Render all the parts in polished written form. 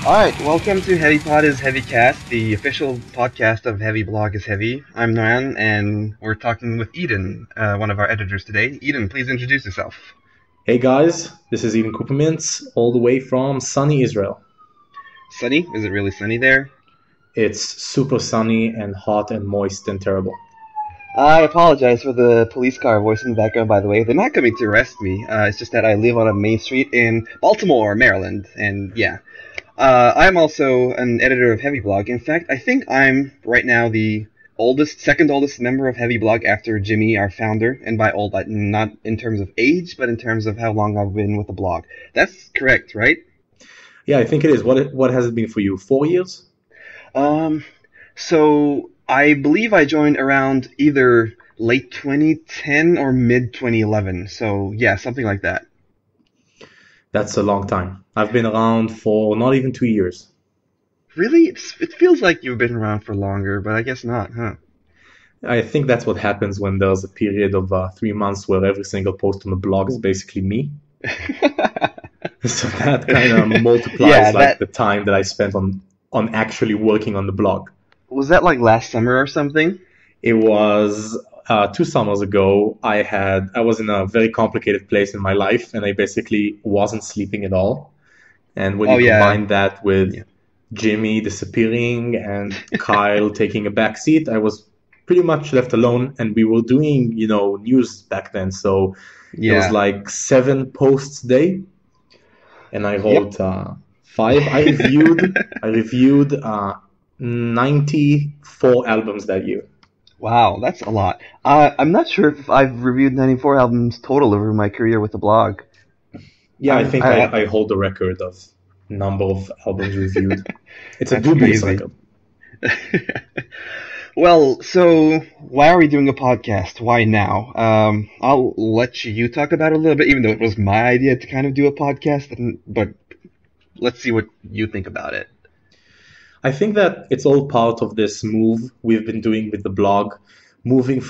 Alright, welcome to Heavy Pod is Heavy Cast, the official podcast of Heavy Blog is Heavy. I'm Noran, and we're talking with Eden, one of our editors today. Eden, please introduce yourself. Hey guys, this is Eden Coopermintz, all the way from sunny Israel. Sunny? Is it really sunny there? It's super sunny and hot and moist and terrible. I apologize for the police car voice in the background, by the way. They're not coming to arrest me. It's just that I live on a main street in Baltimore, Maryland, and yeah. I'm also an editor of Heavy Blog. In fact, I think I'm right now the second oldest member of Heavy Blog after Jimmy, our founder. And by old, not in terms of age, but in terms of how long I've been with the blog. That's correct, right? Yeah, I think it is. What has it been for you? 4 years? So I believe I joined around either late 2010 or mid 2011. So yeah, something like that. That's a long time. I've been around for not even 2 years. Really? It feels like you've been around for longer, but I guess not, huh? I think that's what happens when there's a period of 3 months where every single post on the blog is basically me. So that kind of multiplies the time that I spent on actually working on the blog. Was that like last summer or something? It was 2 summers ago. I was in a very complicated place in my life, and I basically wasn't sleeping at all. And when you combine that with Jimmy disappearing and Kyle taking a back seat, I was pretty much left alone. And we were doing, news back then, so it was like 7 posts a day, and I wrote 5. I reviewed 94 albums that year. Wow, that's a lot. I'm not sure if I've reviewed 94 albums total over my career with the blog. Yeah, I think I hold the record of number of albums reviewed. It's a dubious record. Well, so why are we doing a podcast? Why now? I'll let you talk about it a little bit, even though it was my idea to kind of do a podcast, but let's see what you think about it. I think that it's all part of this move we've been doing with the blog, moving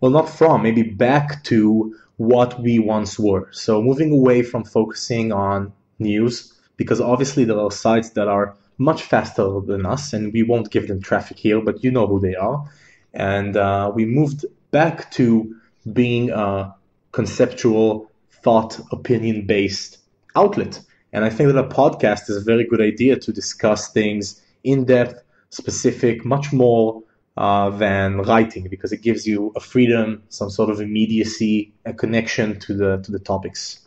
maybe back to what we once were. So moving away from focusing on news, because obviously there are sites that are much faster than us, and we won't give them traffic here, but you know who they are. And we moved back to being a conceptual, thought, opinion-based outlet. And I think that a podcast is a very good idea to discuss things in depth, specific, much more than writing, because it gives you a freedom, some sort of immediacy, a connection to the topics.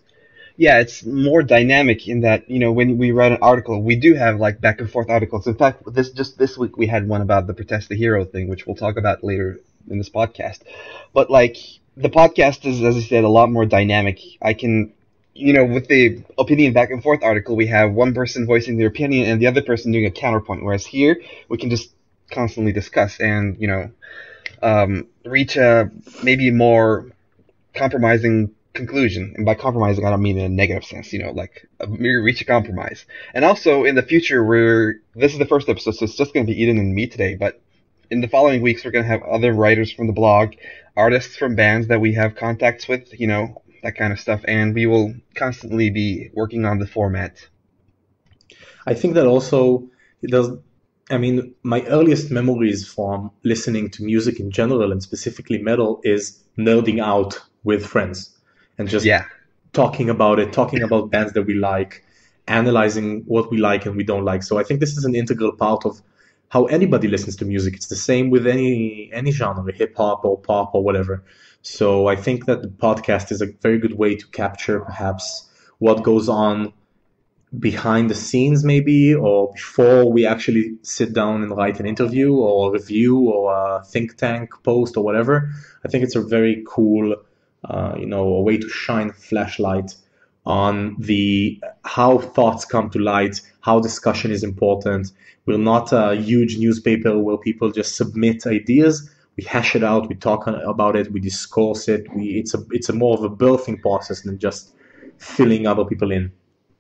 Yeah, it's more dynamic in that, when we write an article, we do have like back and forth articles. In fact, this week we had one about the Protest the Hero thing, which we'll talk about later in this podcast. But like the podcast is, as I said, a lot more dynamic. I can, with the opinion back and forth article, we have one person voicing their opinion and the other person doing a counterpoint. Whereas here, we can just constantly discuss and, reach a maybe more compromising conclusion. And by compromising, I don't mean in a negative sense, reach a compromise. And also, in the future, this is the first episode, so it's just going to be Eden and me today, but in the following weeks, we're going to have other writers from the blog, artists from bands that we have contacts with, that kind of stuff, and we will constantly be working on the format. I think that also my earliest memories from listening to music in general, and specifically metal, is nerding out with friends and just talking about bands that we like, analyzing what we like and we don't like. So I think this is an integral part of how anybody listens to music. It's the same with any genre, hip hop or pop or whatever. So I think that the podcast is a very good way to capture perhaps what goes on behind the scenes, maybe, or before we actually sit down and write an interview or a review or a think tank post or whatever. I think it's a very cool, a way to shine a flashlight on how thoughts come to light, how discussion is important. We're not a huge newspaper where people just submit ideas. We hash it out, we talk about it, we discourse it. It's a more of a birthing process than just filling other people in.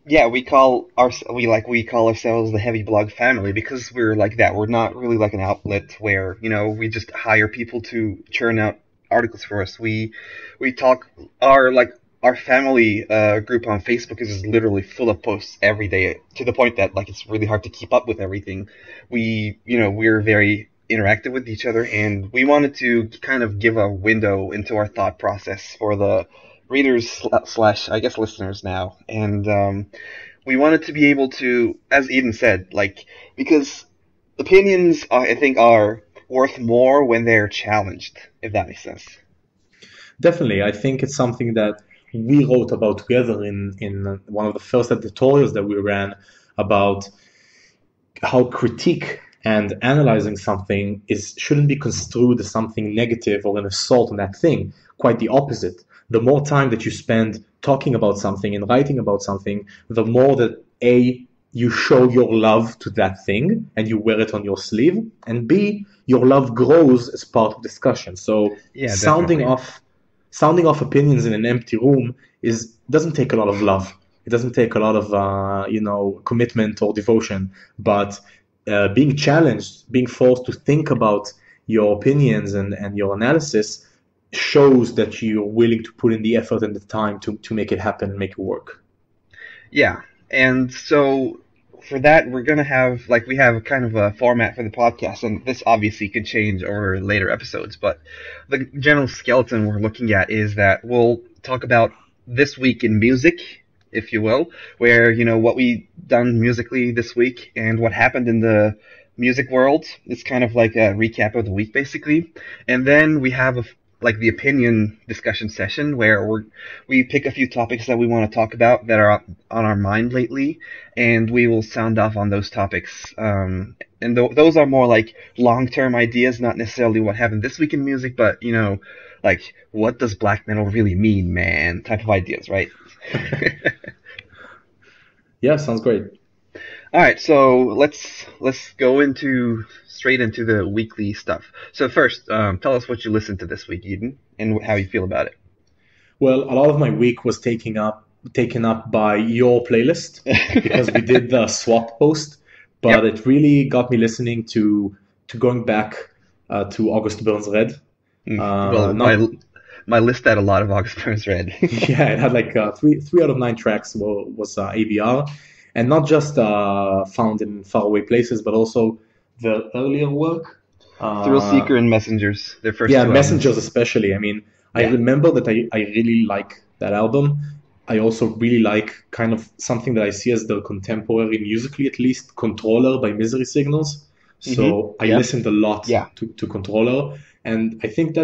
Yeah, we call ourselves the Heavy Blog family because we're like that. We're not really like an outlet where, we just hire people to churn out articles for us. We talk our our family group on Facebook is literally full of posts every day, to the point that like it's really hard to keep up with everything. We're very interactive with each other, and we wanted to kind of give a window into our thought process for the readers slash I guess listeners now, and we wanted to be able to, as Eden said, like because opinions I think are worth more when they're challenged, if that makes sense. Definitely, I think it's something that we wrote about together in one of the first editorials that we ran about how critique and analyzing something is shouldn't be construed as something negative or an assault on that thing. Quite the opposite. The more time that you spend talking about something and writing about something, the more that A, you show your love to that thing and you wear it on your sleeve, and B, your love grows as part of discussion. So Yeah, sounding definitely. off sounding off opinions in an empty room is doesn't take a lot of love. It doesn't take a lot of commitment or devotion, but being challenged, being forced to think about your opinions and your analysis shows that you're willing to put in the effort and the time to make it happen, make it work. Yeah, and so for that, we're gonna have like we have kind of a format for the podcast, and this obviously could change over later episodes. But the general skeleton we're looking at is that we'll talk about this week in music, if you will, where what we done musically this week and what happened in the music world. It's kind of like a recap of the week, basically, and then we have like the opinion discussion session where we pick a few topics that we want to talk about that are on our mind lately, and we will sound off on those topics. And those are more like long-term ideas, not necessarily what happened this week in music, but like what does black metal really mean, man? Type of ideas, right? Yeah, sounds great. All right, so let's go into straight into the weekly stuff. So first, tell us what you listened to this week, Eden, and how you feel about Well, a lot of my week was taken up by your playlist because we it. did the swap post, but Yep. it really got me listening to going back to August Burns Red. Well, Not my list had a lot of August Red. Yeah, it had like three out of nine tracks was ABR, and not just found in faraway places, but also the earlier work. Thrill Uh, Seeker and Messengers, their first yeah, two Messengers albums. especially. I mean, I Yeah. remember that I really like that album. I also really like kind of something that I see as the contemporary, musically at least, Controller by Misery Signals. So I Yeah. listened a lot Yeah. to Controller, and I think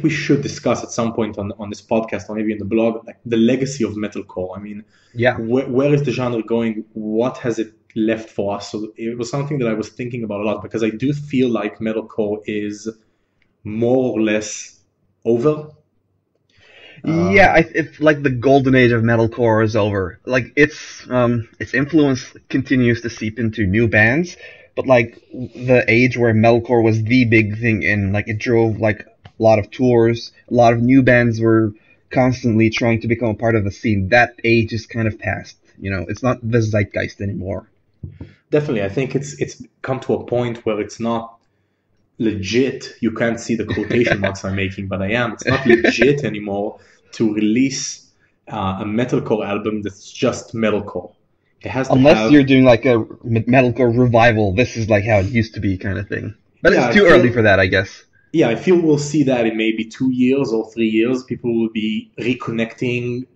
we should discuss at some point on this podcast or maybe in the blog, like the legacy of metalcore. I mean, Yeah. where is the genre going? What has it left for us? So it was something that I was thinking about a lot because I do feel like metalcore is more or less over. Yeah, Uh, it's like the golden age of metalcore is over. Like its influence continues to seep into new bands, but like the age where metalcore was the big thing, and like it drove like a lot of tours, a lot of new bands were constantly trying to become a part of the scene. That age is kind of past. It's not the zeitgeist anymore. Definitely, I think it's come to a point where it's not legit. You can't see the quotation marks I'm making, but I am. It's not legit anymore to release a metalcore album that's just metalcore. It has to Unless you're have. doing like a metalcore revival, this is like how it used to be, kind of thing. But Yeah, it's I too early for feel. that, I guess. Yeah, I feel we'll see that in maybe 2 years or 3 years. People will be reconnecting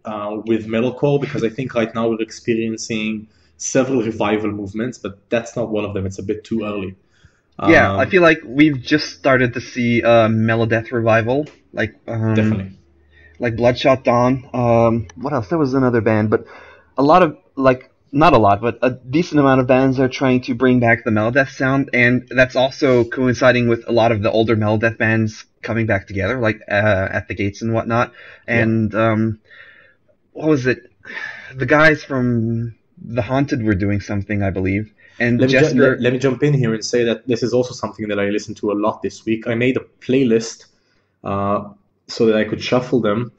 with metalcore because I think right now we're experiencing several revival movements, but that's not one of them. It's a bit too early. Yeah, I Um, feel like we've just started to see a Melodeath revival, Definitely. like Bloodshot Dawn. What else? There was another band, but a lot of like not a lot, but a decent amount of bands are trying to bring back the Melodeath sound, and that's also coinciding with a lot of the older Melodeath bands coming back together, like At the Gates and whatnot. Yeah. And what was it? The guys from The Haunted were doing something, I believe, and Let Jesper. me jump in here and say that this is also something that I listened to a lot this week. I made a playlist uh, so that I could shuffle them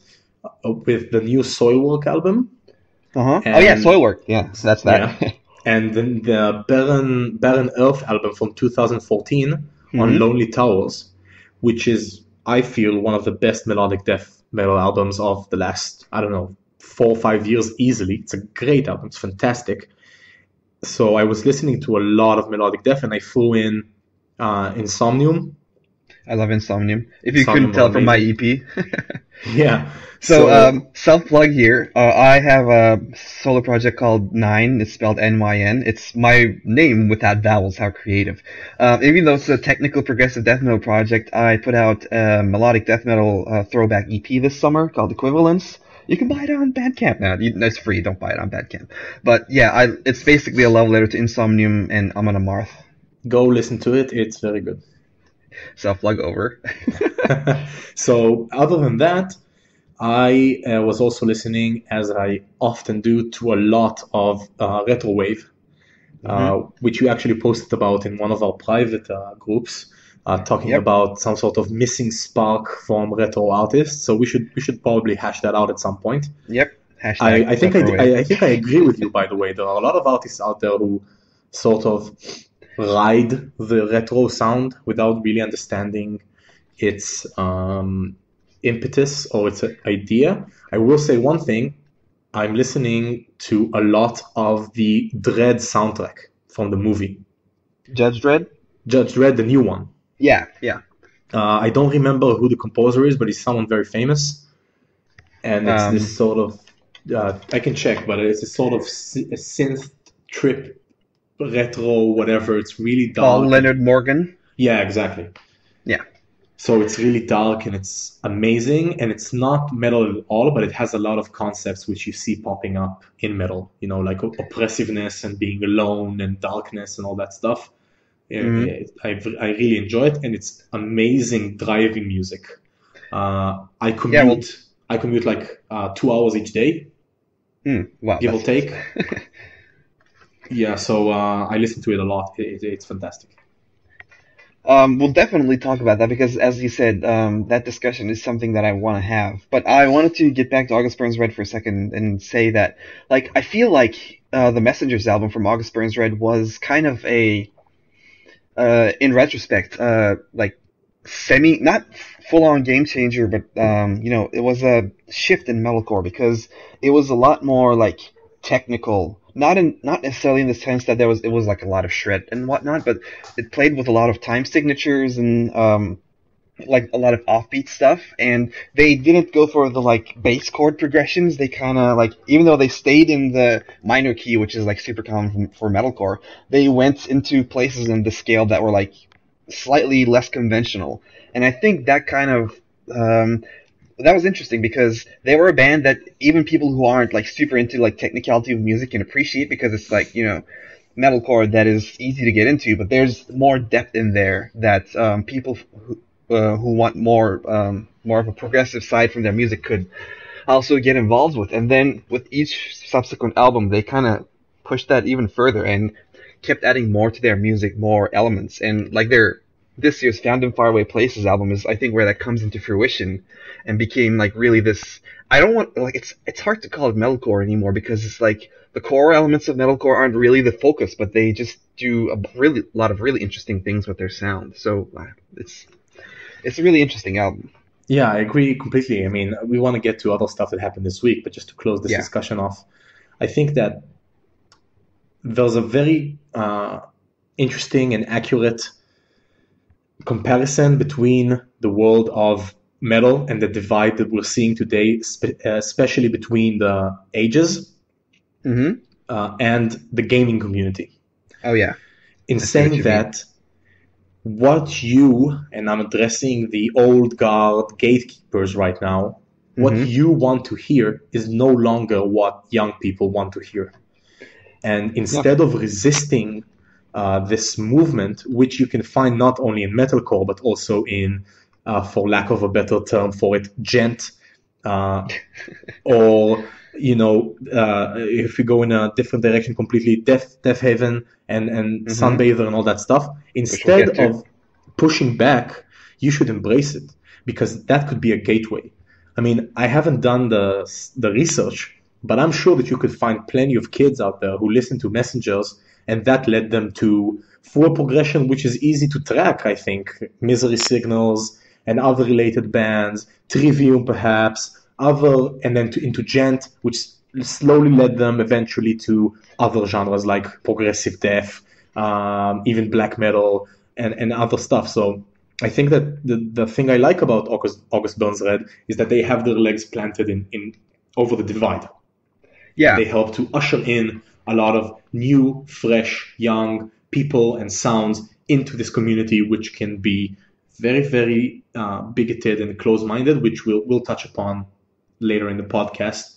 with the new Soilwork album Uh huh. Oh yeah, and Soilwork. Yeah, that's that. yeah, and then the Barren Earth album from 2014 on hmm Lonely Towers, which is I feel one of the best melodic death metal albums of the last, I don't know, 4 or 5 years easily. It's a great album. It's fantastic. So I was listening to a lot of melodic death, and I threw in Insomnium. I love Insomnium. If you couldn't Insomnium was tell from my amazing. EP. Yeah. So, So self-plug here. I have a solo project called Nine. It's spelled Nyn. It's my name without vowels. How creative. Even though it's a technical progressive death metal project, I put out a melodic death metal throwback EP this summer called Equivalence. You can buy it on Bandcamp now. It's free. Don't buy it on Bandcamp. But yeah, it's basically a love letter to Insomnium and Amon Amarth. go listen to it. It's very good. Self-plug over. So other than that, I was also listening, as I often do, to a lot of retrowave, which you actually posted about in one of our private groups, talking Yep. about some sort of missing spark from retro artists. So we should probably hash that out at some point. Yep. Hashtag I think retrowave. I think I agree with you. By the way, there are a lot of artists out there who sort of ride the retro sound without really understanding its impetus or its idea. I will say one thing. I'm listening to a lot of the Dredd soundtrack from the movie. Judge Dredd? Judge Dredd, the new one. Yeah, yeah. I don't remember who the composer is, but he's someone very famous. And it's this sort of, I can check, but it's a sort of a synth trip, retro, whatever. It's really Paul dark. Leonard Morgan. Yeah, exactly. Yeah. So it's really dark and it's amazing, and it's not metal at all, but it has a lot of concepts which you see popping up in metal, like oppressiveness and being alone and darkness and all that stuff. I really enjoy it, and it's amazing driving music. I commute like 2 hours each day, Wow. give or take. Yeah, so I listen to it a lot. It's fantastic. We'll definitely talk about that because, as you said, that discussion is something that I want to have. But I wanted to get back to August Burns Red for a second and say that, I feel like the Messengers album from August Burns Red was kind of a, in retrospect, not full-on game changer, but it was a shift in metalcore because it was a lot more technical. Not necessarily in the sense that it was a lot of shred and whatnot, but it played with a lot of time signatures and a lot of offbeat stuff. And they didn't go for the bass chord progressions. They kind of even though they stayed in the minor key, which is super common for metalcore, they went into places in the scale that were slightly less conventional. And I think that kind of that was interesting because they were a band that even people who aren't super into technicality of music can appreciate because it's metalcore that is easy to get into, but there's more depth in there that people who want more of a progressive side from their music could also get involved with. And then with each subsequent album, they kind of pushed that even further and kept adding more to their music, more elements, and this year's Found in Faraway Places album is, I think, where that comes into fruition and became really this. I don't want it's hard to call it metalcore anymore because it's the core elements of metalcore aren't really the focus, but they just do a lot of really interesting things with their sound. So it's a really interesting album. Yeah, I agree completely. I mean, we want to get to other stuff that happened this week, but just to close this discussion off, I think that there's a very interesting and accurate comparison between the world of metal and the divide that we're seeing today, especially between the ages and the gaming community. Oh, yeah. In saying that, what you, and I'm addressing the old guard gatekeepers right now, what you want to hear is no longer what young people want to hear. And instead of resisting this movement, which you can find not only in metalcore, but also in, for lack of a better term for it, gent, or, if you go in a different direction completely, Death Haven and Sunbather and all that stuff, instead of pushing back, you should embrace it, because that could be a gateway. I mean, I haven't done the research, but I'm sure that you could find plenty of kids out there who listen to Messengers, and that led them to, through a progression which is easy to track, I think, Misery Signals and other related bands, Trivium perhaps, and then into gent, which slowly led them eventually to other genres like progressive death, even black metal, and other stuff. So I think that the thing I like about August Burns Red is that they have their legs planted in over the divide. And Yeah. they help to usher in a lot of new, fresh, young people and sounds into this community, which can be very, very bigoted and close-minded, which we'll touch upon later in the podcast.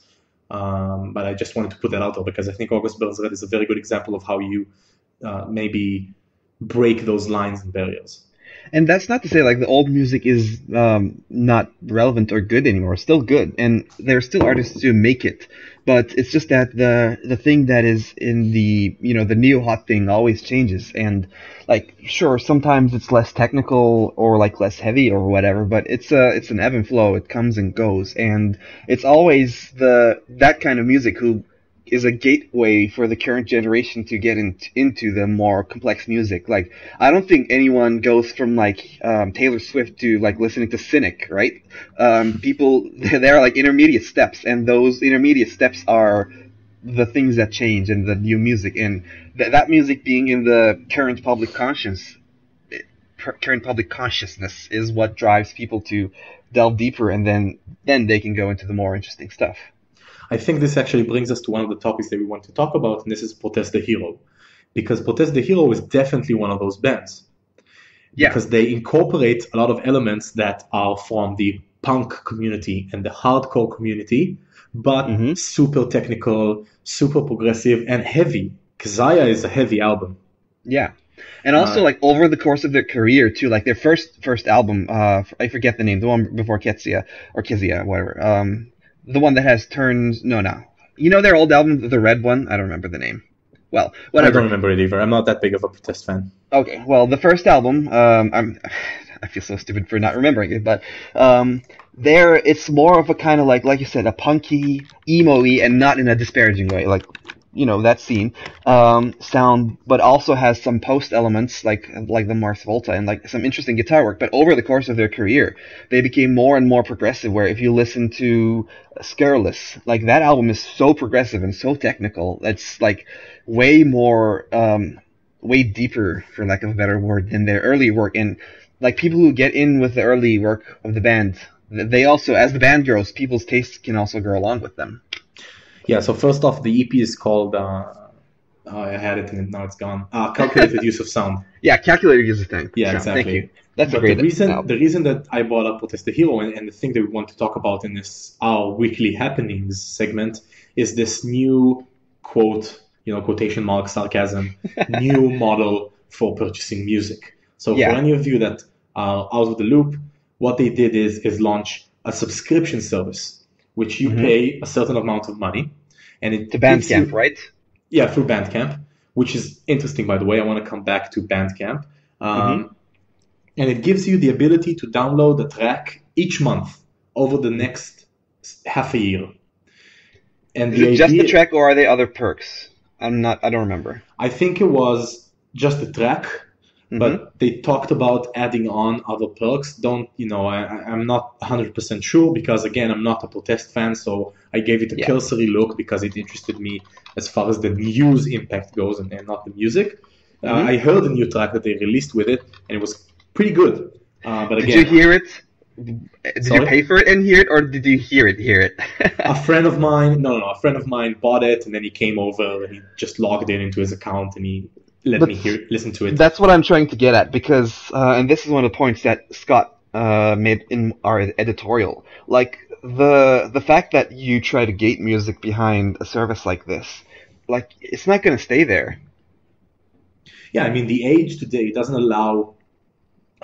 But I just wanted to put that out there because I think August Burns Red is a very good example of how you maybe break those lines and barriers. And that's not to say like the old music is not relevant or good anymore. It's still good, and there are still artists who make it. But it's just that the thing that is in the the neo hot thing always changes. And like sure, sometimes it's less technical or like less heavy or whatever. But it's an ebb and flow. It comes and goes, and it's always that kind of music who is a gateway for the current generation to get into the more complex music. Like, I don't think anyone goes from like Taylor Swift to like listening to Cynic, right? People, there are like intermediate steps, and those intermediate steps are the things that change and the new music, and that music being in the current public consciousness is what drives people to delve deeper, and then they can go into the more interesting stuff. I think this actually brings us to one of the topics that we want to talk about, and this is Protest the Hero. Because Protest the Hero is definitely one of those bands. Yeah. Because they incorporate a lot of elements that are from the punk community and the hardcore community, but super technical, super progressive, and heavy. Kazaya is a heavy album. Yeah. And also, like, over the course of their career, too, like, their first album, I forget the name, the one before Ketsia, or Kizia, whatever, the one that has turns. No. You know their old album, the red one? I don't remember the name. Well, whatever. I don't remember it either. I'm not that big of a Protest fan. Okay, well, the first album, I feel so stupid for not remembering it, but there it's more of a kind of like you said, a punky, emo-y, and not in a disparaging way, like that scene sound, but also has some post elements like the Mars Volta and like some interesting guitar work. But over the course of their career, they became more and more progressive. Where if you listen to Scurrilous, like that album is so progressive and so technical. It's like way more, way deeper, for lack of a better word, than their early work. And like people who get in with the early work of the band, they also, as the band grows, people's tastes can also grow along with them. Yeah, so first off, the EP is called, I had it and now it's gone, Calculated Use of Sound. Yeah, Calculated Use of Sound. Yeah, exactly. Thank you. That's but a great the reason that I brought up Protest the Hero and the thing that we want to talk about in this Our Weekly Happenings segment is this new quote, quotation mark, sarcasm, new model for purchasing music. So for any of you that are out of the loop, what they did is launch a subscription service, which you pay a certain amount of money. And it to Bandcamp, right? Yeah, through Bandcamp, which is interesting, by the way. I want to come back to Bandcamp. And it gives you the ability to download a track each month over the next half a year. And is it just the track, or are there other perks? I don't remember. I think it was just the track, but they talked about adding on other perks. I'm not 100% sure because, again, I'm not a Protest fan, so I gave it a cursory look because it interested me as far as the news impact goes and not the music. I heard a new track that they released with it, and it was pretty good. But again, did you hear it? Did you pay for it and hear it, or did you hear it? A friend of mine bought it, and then he came over and he just logged into his account and he let me listen to it. That's what I'm trying to get at, because, and this is one of the points that Scott made in our editorial. Like, the fact that you try to gate music behind a service like this, like, it's not going to stay there. Yeah, I mean, the age today doesn't allow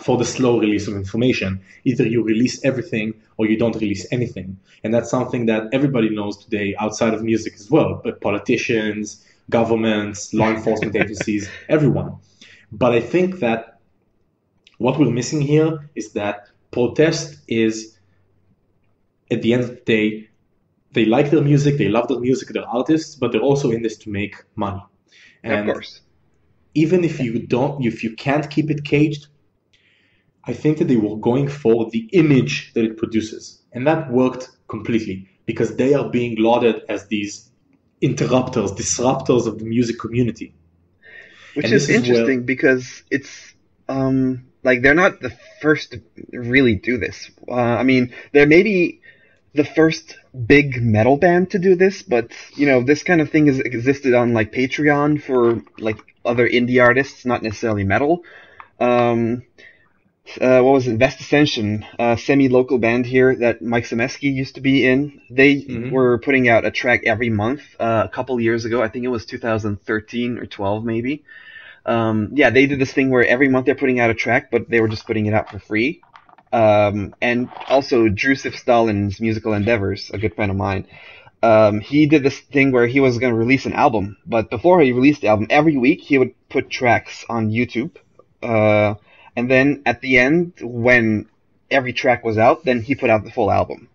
for the slow release of information. Either you release everything or you don't release anything. And that's something that everybody knows today outside of music as well, but politicians, governments, law enforcement agencies, everyone. But I think that what we're missing here is that Protest is, at the end of the day, they like their music, they love their music, they're artists, but they're also in this to make money. And of course. Even if you can't keep it caged, I think that they were going for the image that it produces. And that worked completely because they are being lauded as these interrupters, disruptors of the music community. Which And is this is where, interesting because it's like they're not the first to really do this. I mean, they're maybe the first big metal band to do this, but you know, this kind of thing has existed on like Patreon for like other indie artists, not necessarily metal. Um, what was it? Vest Ascension, a semi-local band here that Mike Semeski used to be in. They Mhm. were putting out a track every month a couple years ago. I think it was 2013 or 12 maybe. Yeah, they did this thing where every month they're putting out a track, but they were just putting it out for free. And also Trvth Stalin's musical endeavors, a good friend of mine. He did this thing where he was going to release an album, but before he released the album, every week he would put tracks on YouTube. Uh, and then at the end, when every track was out, then he put out the full album.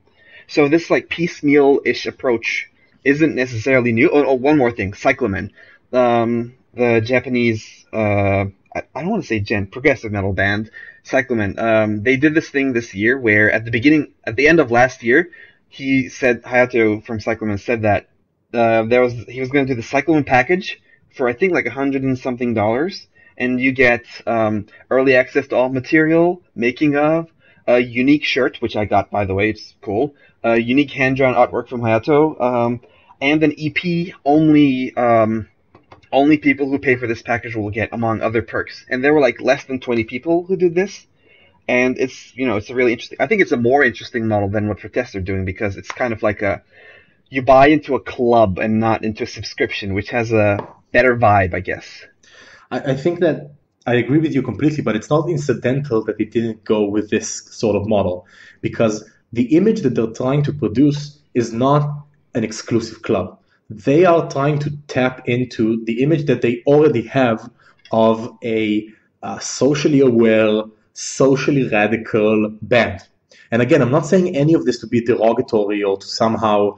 So this like piecemeal-ish approach isn't necessarily new. Oh, one more thing, Cyclamen, the Japanese, I don't want to say progressive metal band, Cyclamen. They did this thing this year where at the end of last year, Hayato from Cyclamen said that he was going to do the Cyclamen package for I think like $100 and something, and you get early access to all material, making of, a unique shirt, which I got by the way, it's cool, unique hand-drawn artwork from Hayato, and an EP only people who pay for this package will get, among other perks. And there were like less than 20 people who did this, and it's a really interesting. I think it's a more interesting model than what Trvth are doing because it's kind of like you buy into a club and not into a subscription, which has a better vibe, I guess. I think that I agree with you completely, but it's not incidental that they didn't go with this sort of model because the image that they're trying to produce is not an exclusive club. They are trying to tap into the image that they already have of a socially aware, socially radical band. And again, I'm not saying any of this to be derogatory or to somehow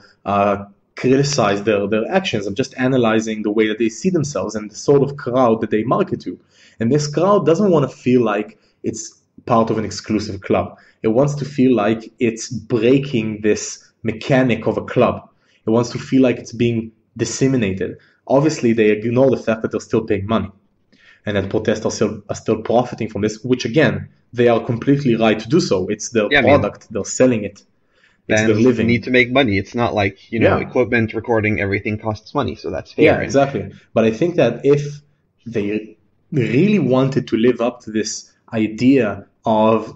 criticize their actions. I'm just analyzing the way that they see themselves and the sort of crowd that they market to. And this crowd doesn't want to feel like it's part of an exclusive club. It wants to feel like it's breaking this mechanic of a club. It wants to feel like it's being disseminated. Obviously, they ignore the fact that they're still paying money and that protesters are still profiting from this, which again, they are completely right to do so. It's their Yeah, I mean, product, they're selling it, it's their bands need living. to make money. It's not like, Yeah, equipment, recording, everything costs money, so that's yeah, fair. And exactly. But I think that if they really wanted to live up to this idea of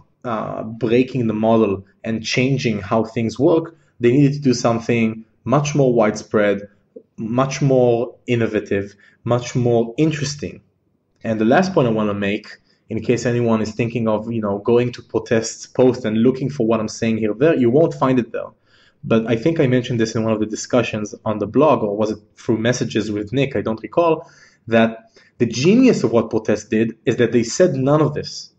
breaking the model and changing how things work, they needed to do something much more widespread, much more innovative, much more interesting. And the last point I want to make, in case anyone is thinking of, going to protest post and looking for what I'm saying here, there, you won't find it there. But I think I mentioned this in one of the discussions on the blog, or was it through messages with Nick? I don't recall. That the genius of what protest did is that they said none of this.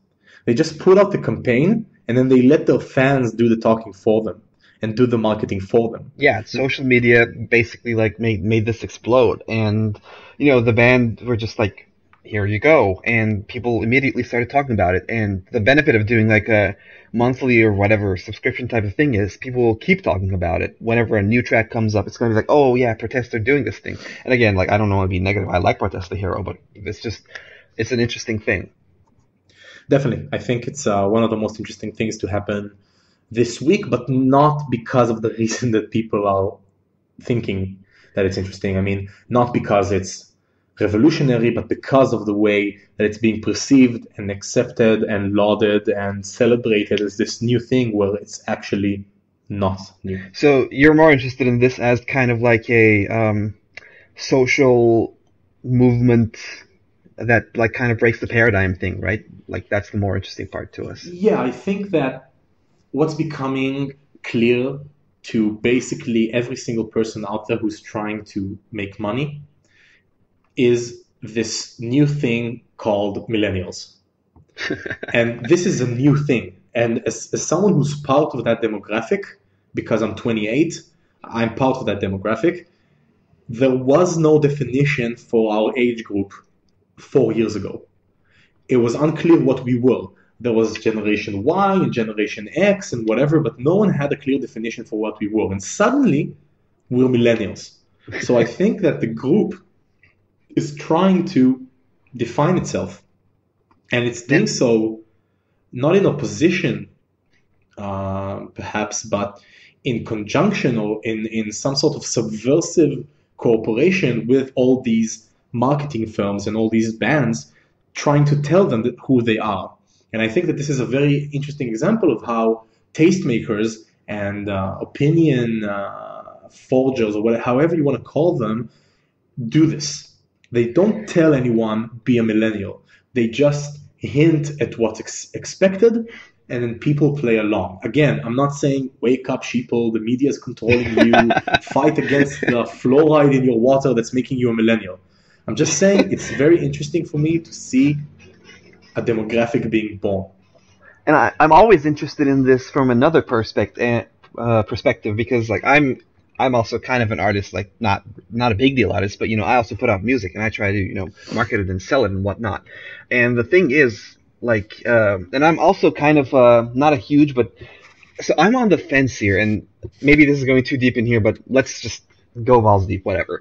They just put out the campaign and then they let their fans do the talking for them and do the marketing for them. yeah, social media basically like made this explode, and the band were just like, here you go, and people immediately started talking about it. And the benefit of doing like a monthly or whatever subscription type of thing is people will keep talking about it. Whenever a new track comes up, it's going to be like, oh yeah, Protest are doing this thing. And again, like, I don't want to be negative, I like Protest the Hero, but it's an interesting thing. Definitely. I think it's one of the most interesting things to happen this week, but not because of the reason that people are thinking that it's interesting. I mean, not because it's revolutionary, but because of the way that it's being perceived and accepted and lauded and celebrated as this new thing where it's actually not new. So you're more interested in this as kind of like a social movement that like kind of breaks the paradigm thing, right? Like that's the more interesting part to us. Yeah, I think that what's becoming clear to basically every single person out there who's trying to make money is this new thing called millennials. And this is a new thing. And as someone who's part of that demographic, because I'm 28, I'm part of that demographic, there was no definition for our age group 4 years ago. It was unclear what we were. there was Generation Y and Generation X and whatever, but no one had a clear definition for what we were. And suddenly, we're millennials. So I think that the group is trying to define itself, and it's doing so not in opposition, perhaps, but in conjunction or in some sort of subversive cooperation with all these marketing firms and all these bands, trying to tell them who they are. And I think that this is a very interesting example of how tastemakers and opinion forgers, or whatever, however you want to call them, do this. They don't tell anyone be a millennial. They just hint at what's expected, and then people play along. Again, I'm not saying wake up, sheeple, the media is controlling you, fight against the fluoride in your water that's making you a millennial. I'm just saying it's very interesting for me to see a demographic being born. And I'm always interested in this from another perspective, because like I'm also kind of an artist, like not a big deal artist, but I also put out music and I try to market it and sell it and whatnot. And the thing is, like, and I'm also kind of not a huge, but so I'm on the fence here, and maybe this is going too deep in here, but let's just go balls deep, whatever.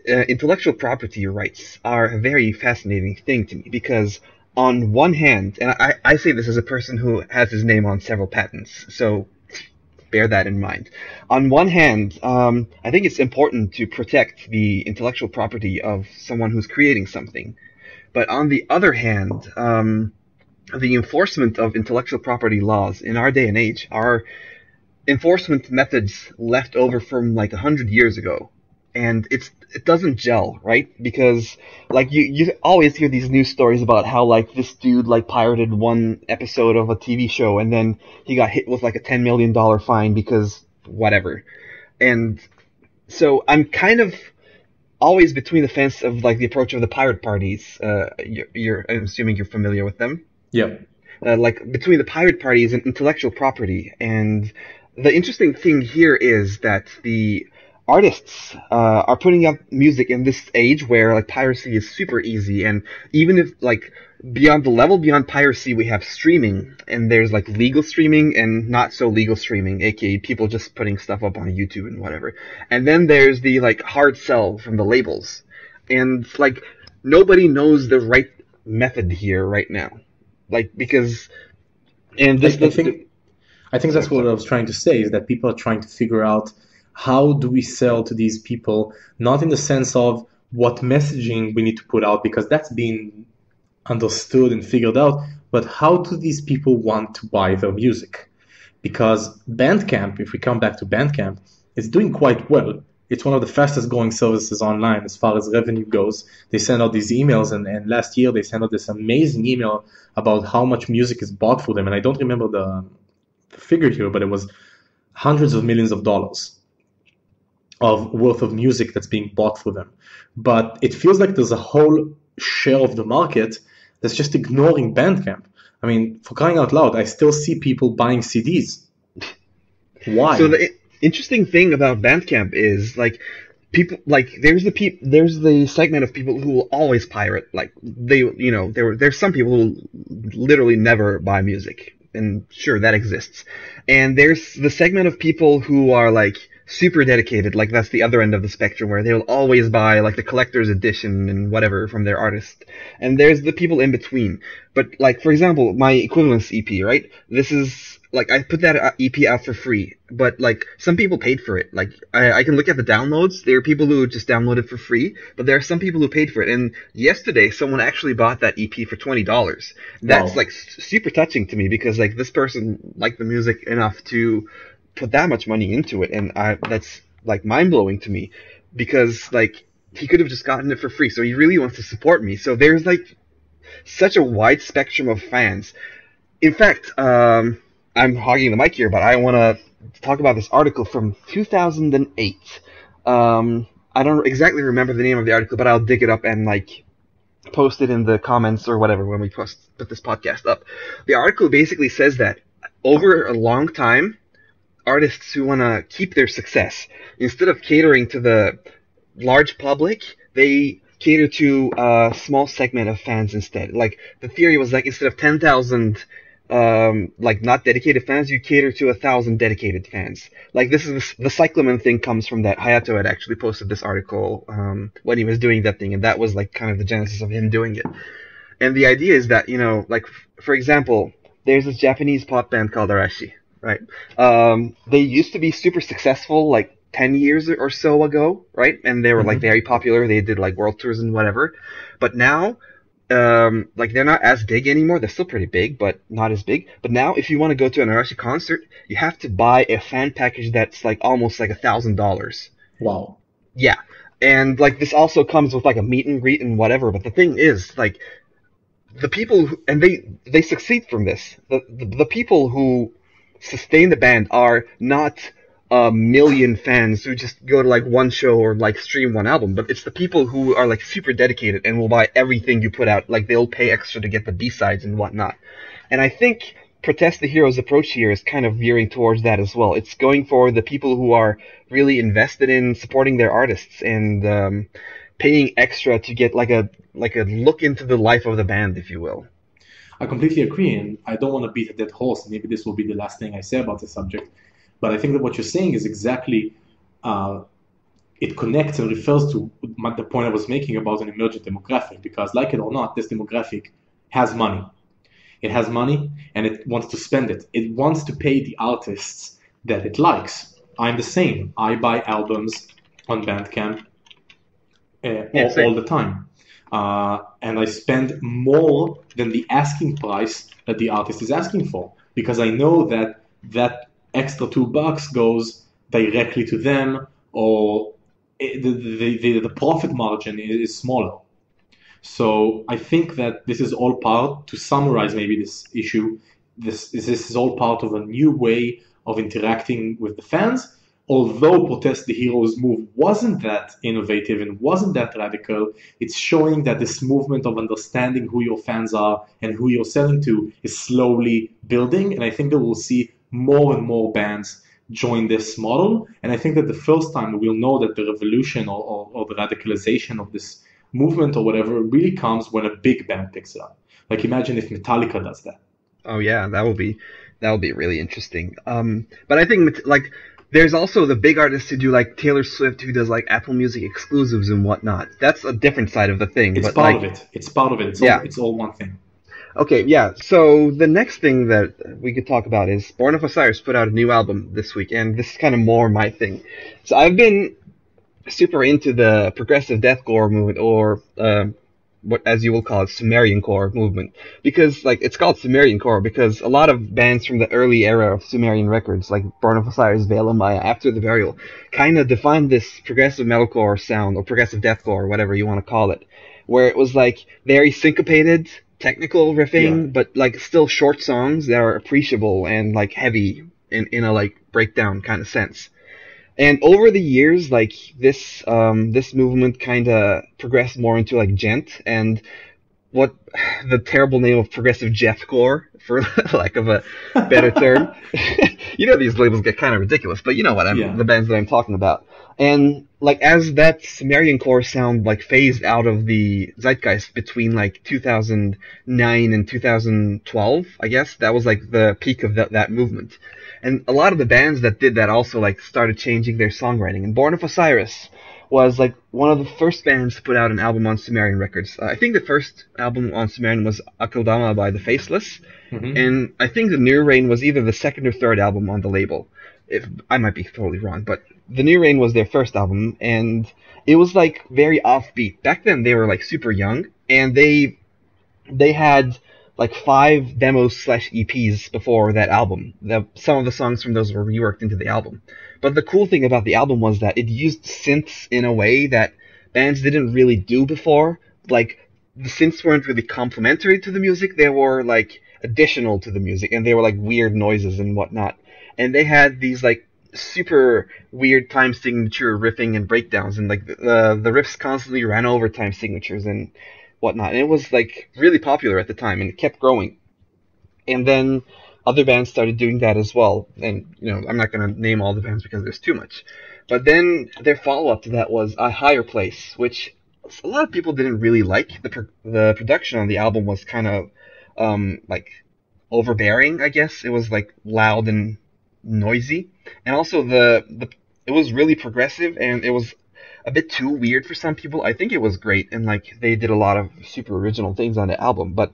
Intellectual property rights are a very fascinating thing to me because on one hand, and I say this as a person who has his name on several patents, so bear that in mind. On one hand, I think it's important to protect the intellectual property of someone who's creating something. But on the other hand, the enforcement of intellectual property laws in our day and age are enforcement methods left over from like 100 years ago. And it doesn't gel, right? Because like you always hear these news stories about how like this dude like pirated one episode of a TV show and then he got hit with like a $10 million fine because whatever. And so I'm kind of always between the fence of like the approach of the pirate parties. I'm assuming you're familiar with them. Yeah. Like between the pirate parties and intellectual property. And the interesting thing here is that the artists are putting out music in this age where like piracy is super easy, and even if like beyond piracy we have streaming, and there's like legal streaming and not so legal streaming, aka people just putting stuff up on YouTube and whatever. And then there's the like hard sell from the labels, and like nobody knows the right method here right now, like because and this I think that's what I was trying to say, is that people are trying to figure out how do we sell to these people, not in the sense of what messaging we need to put out, because that's been understood and figured out, but how do these people want to buy their music? Because Bandcamp, if we come back to Bandcamp, is doing quite well. It's one of the fastest growing services online as far as revenue goes. They send out these emails, and last year they sent out this amazing email about how much music is bought for them. And I don't remember the figure here, but it was hundreds of millions of dollars of worth of music that's being bought for them. But it feels like there's a whole share of the market that's just ignoring Bandcamp. I mean, for crying out loud, I still see people buying CDs. Why? So the interesting thing about Bandcamp is like people like there's the segment of people who will always pirate. Like there's some people who literally never buy music, and sure, that exists. And there's the segment of people who are like super dedicated, like that's the other end of the spectrum, where they'll always buy like the collector's edition and whatever from their artist. And there's the people in between. But like, for example, my Equivalence EP, right? This is like, I put that EP out for free, but like some people paid for it. Like I can look at the downloads. There are people who just download it for free, but there are some people who paid for it. And yesterday someone actually bought that EP for $20. That's Wow. like super touching to me, because like this person liked the music enough to put that much money into it, and that's like mind-blowing to me, because like he could have just gotten it for free, so he really wants to support me. So there's like such a wide spectrum of fans. In fact, I'm hogging the mic here, but I want to talk about this article from 2008. I don't exactly remember the name of the article, but I'll dig it up and like post it in the comments or whatever when we put this podcast up. The article basically says that over a long time, artists who want to keep their success, instead of catering to the large public, they cater to a small segment of fans instead. Like the theory was like instead of 10,000 like not dedicated fans, you cater to 1,000 dedicated fans. Like this is the cyclamen thing comes from that. Hayato had actually posted this article when he was doing that thing, and that was like kind of the genesis of him doing it. And the idea is that, like for example, there's this Japanese pop band called Arashi, right? They used to be super successful like 10 years or so ago, right? And they were like very popular. They did like world tours and whatever. But now, like they're not as big anymore. They're still pretty big, but not as big. But now, if you want to go to an Arashi concert, you have to buy a fan package that's like almost like $1,000. Wow. Yeah, and like this also comes with like a meet and greet and whatever. But the thing is, like the people and they succeed from this. The people who sustain the band are not a million fans who just go to like one show or like stream one album, but it's the people who are like super dedicated and will buy everything you put out. Like they'll pay extra to get the B-sides and whatnot. And I think Protest the Hero's approach here is kind of veering towards that as well. It's going for the people who are really invested in supporting their artists and paying extra to get like a look into the life of the band, if you will. I completely agree, and I don't want to beat a dead horse. Maybe this will be the last thing I say about the subject. But I think that what you're saying is exactly, it connects and refers to the point I was making about an emergent demographic, because like it or not, this demographic has money. It has money and it wants to spend it. It wants to pay the artists that it likes. I'm the same. I buy albums on Bandcamp all the time. And I spend more than the asking price that the artist is asking for, because I know that that extra $2 goes directly to them, or the profit margin is smaller. So I think that this is all part, to summarize maybe this issue, this is all part of a new way of interacting with the fans. Although Protest the Heroes move wasn't that innovative and wasn't that radical, it's showing that this movement of understanding who your fans are and who you're selling to is slowly building. And I think that we'll see more and more bands join this model. And I think that the first time we'll know that the revolution or the radicalization of this movement or whatever really comes when a big band picks it up. Like imagine if Metallica does that. Oh yeah, that would be really interesting. But I think like there's also the big artists who do like Taylor Swift, who does like Apple Music exclusives and whatnot. That's a different side of the thing. It's but part like, of it. It's part of it. It's all one thing. Okay, yeah. So the next thing that we could talk about is Born of Osiris put out a new album this week, and this is kind of more my thing. So I've been super into the progressive deathcore movement, or what, as you will call it, Sumerian core movement, because like it's called Sumerian core because a lot of bands from the early era of Sumerian records, like Born of Osiris, Veil of Maya, After the Burial, kind of defined this progressive metalcore sound, or progressive deathcore, or whatever you want to call it, where it was like very syncopated, technical riffing, but like still short songs that are appreciable and like heavy in a like breakdown kind of sense. And over the years, like this movement kind of progressed more into like gent, and what the terrible name of progressive Jeffcore, for lack of a better term. These labels get kind of ridiculous, but you know what the bands that I'm talking about. And like as that Sumerian core sound like phased out of the zeitgeist between like 2009 and 2012, I guess that was like the peak of that movement. And a lot of the bands that did that also like started changing their songwriting. And Born of Osiris was like one of the first bands to put out an album on Sumerian Records. I think the first album on Sumerian was Akeldama by The Faceless, and I think The New Rain was either the second or third album on the label. If I might be totally wrong, but The New Rain was their first album, and it was like very offbeat. Back then they were like super young, and they had like 5 demos / EPs before that album. Some of the songs from those were reworked into the album. But the cool thing about the album was that it used synths in a way that bands didn't really do before. Like, the synths weren't really complementary to the music, they were like additional to the music, and they were like weird noises and whatnot. And they had these like super weird time signature riffing and breakdowns, and like the riffs constantly ran over time signatures and whatnot, and it was like really popular at the time, and it kept growing. And then other bands started doing that as well, and I'm not going to name all the bands because there's too much. But then their follow-up to that was A Higher Place, which a lot of people didn't really like the production on the album was kind of like overbearing, I guess. It was like loud and noisy, and also the it was really progressive, and it was a bit too weird for some people. I think it was great, and like they did a lot of super original things on the album, but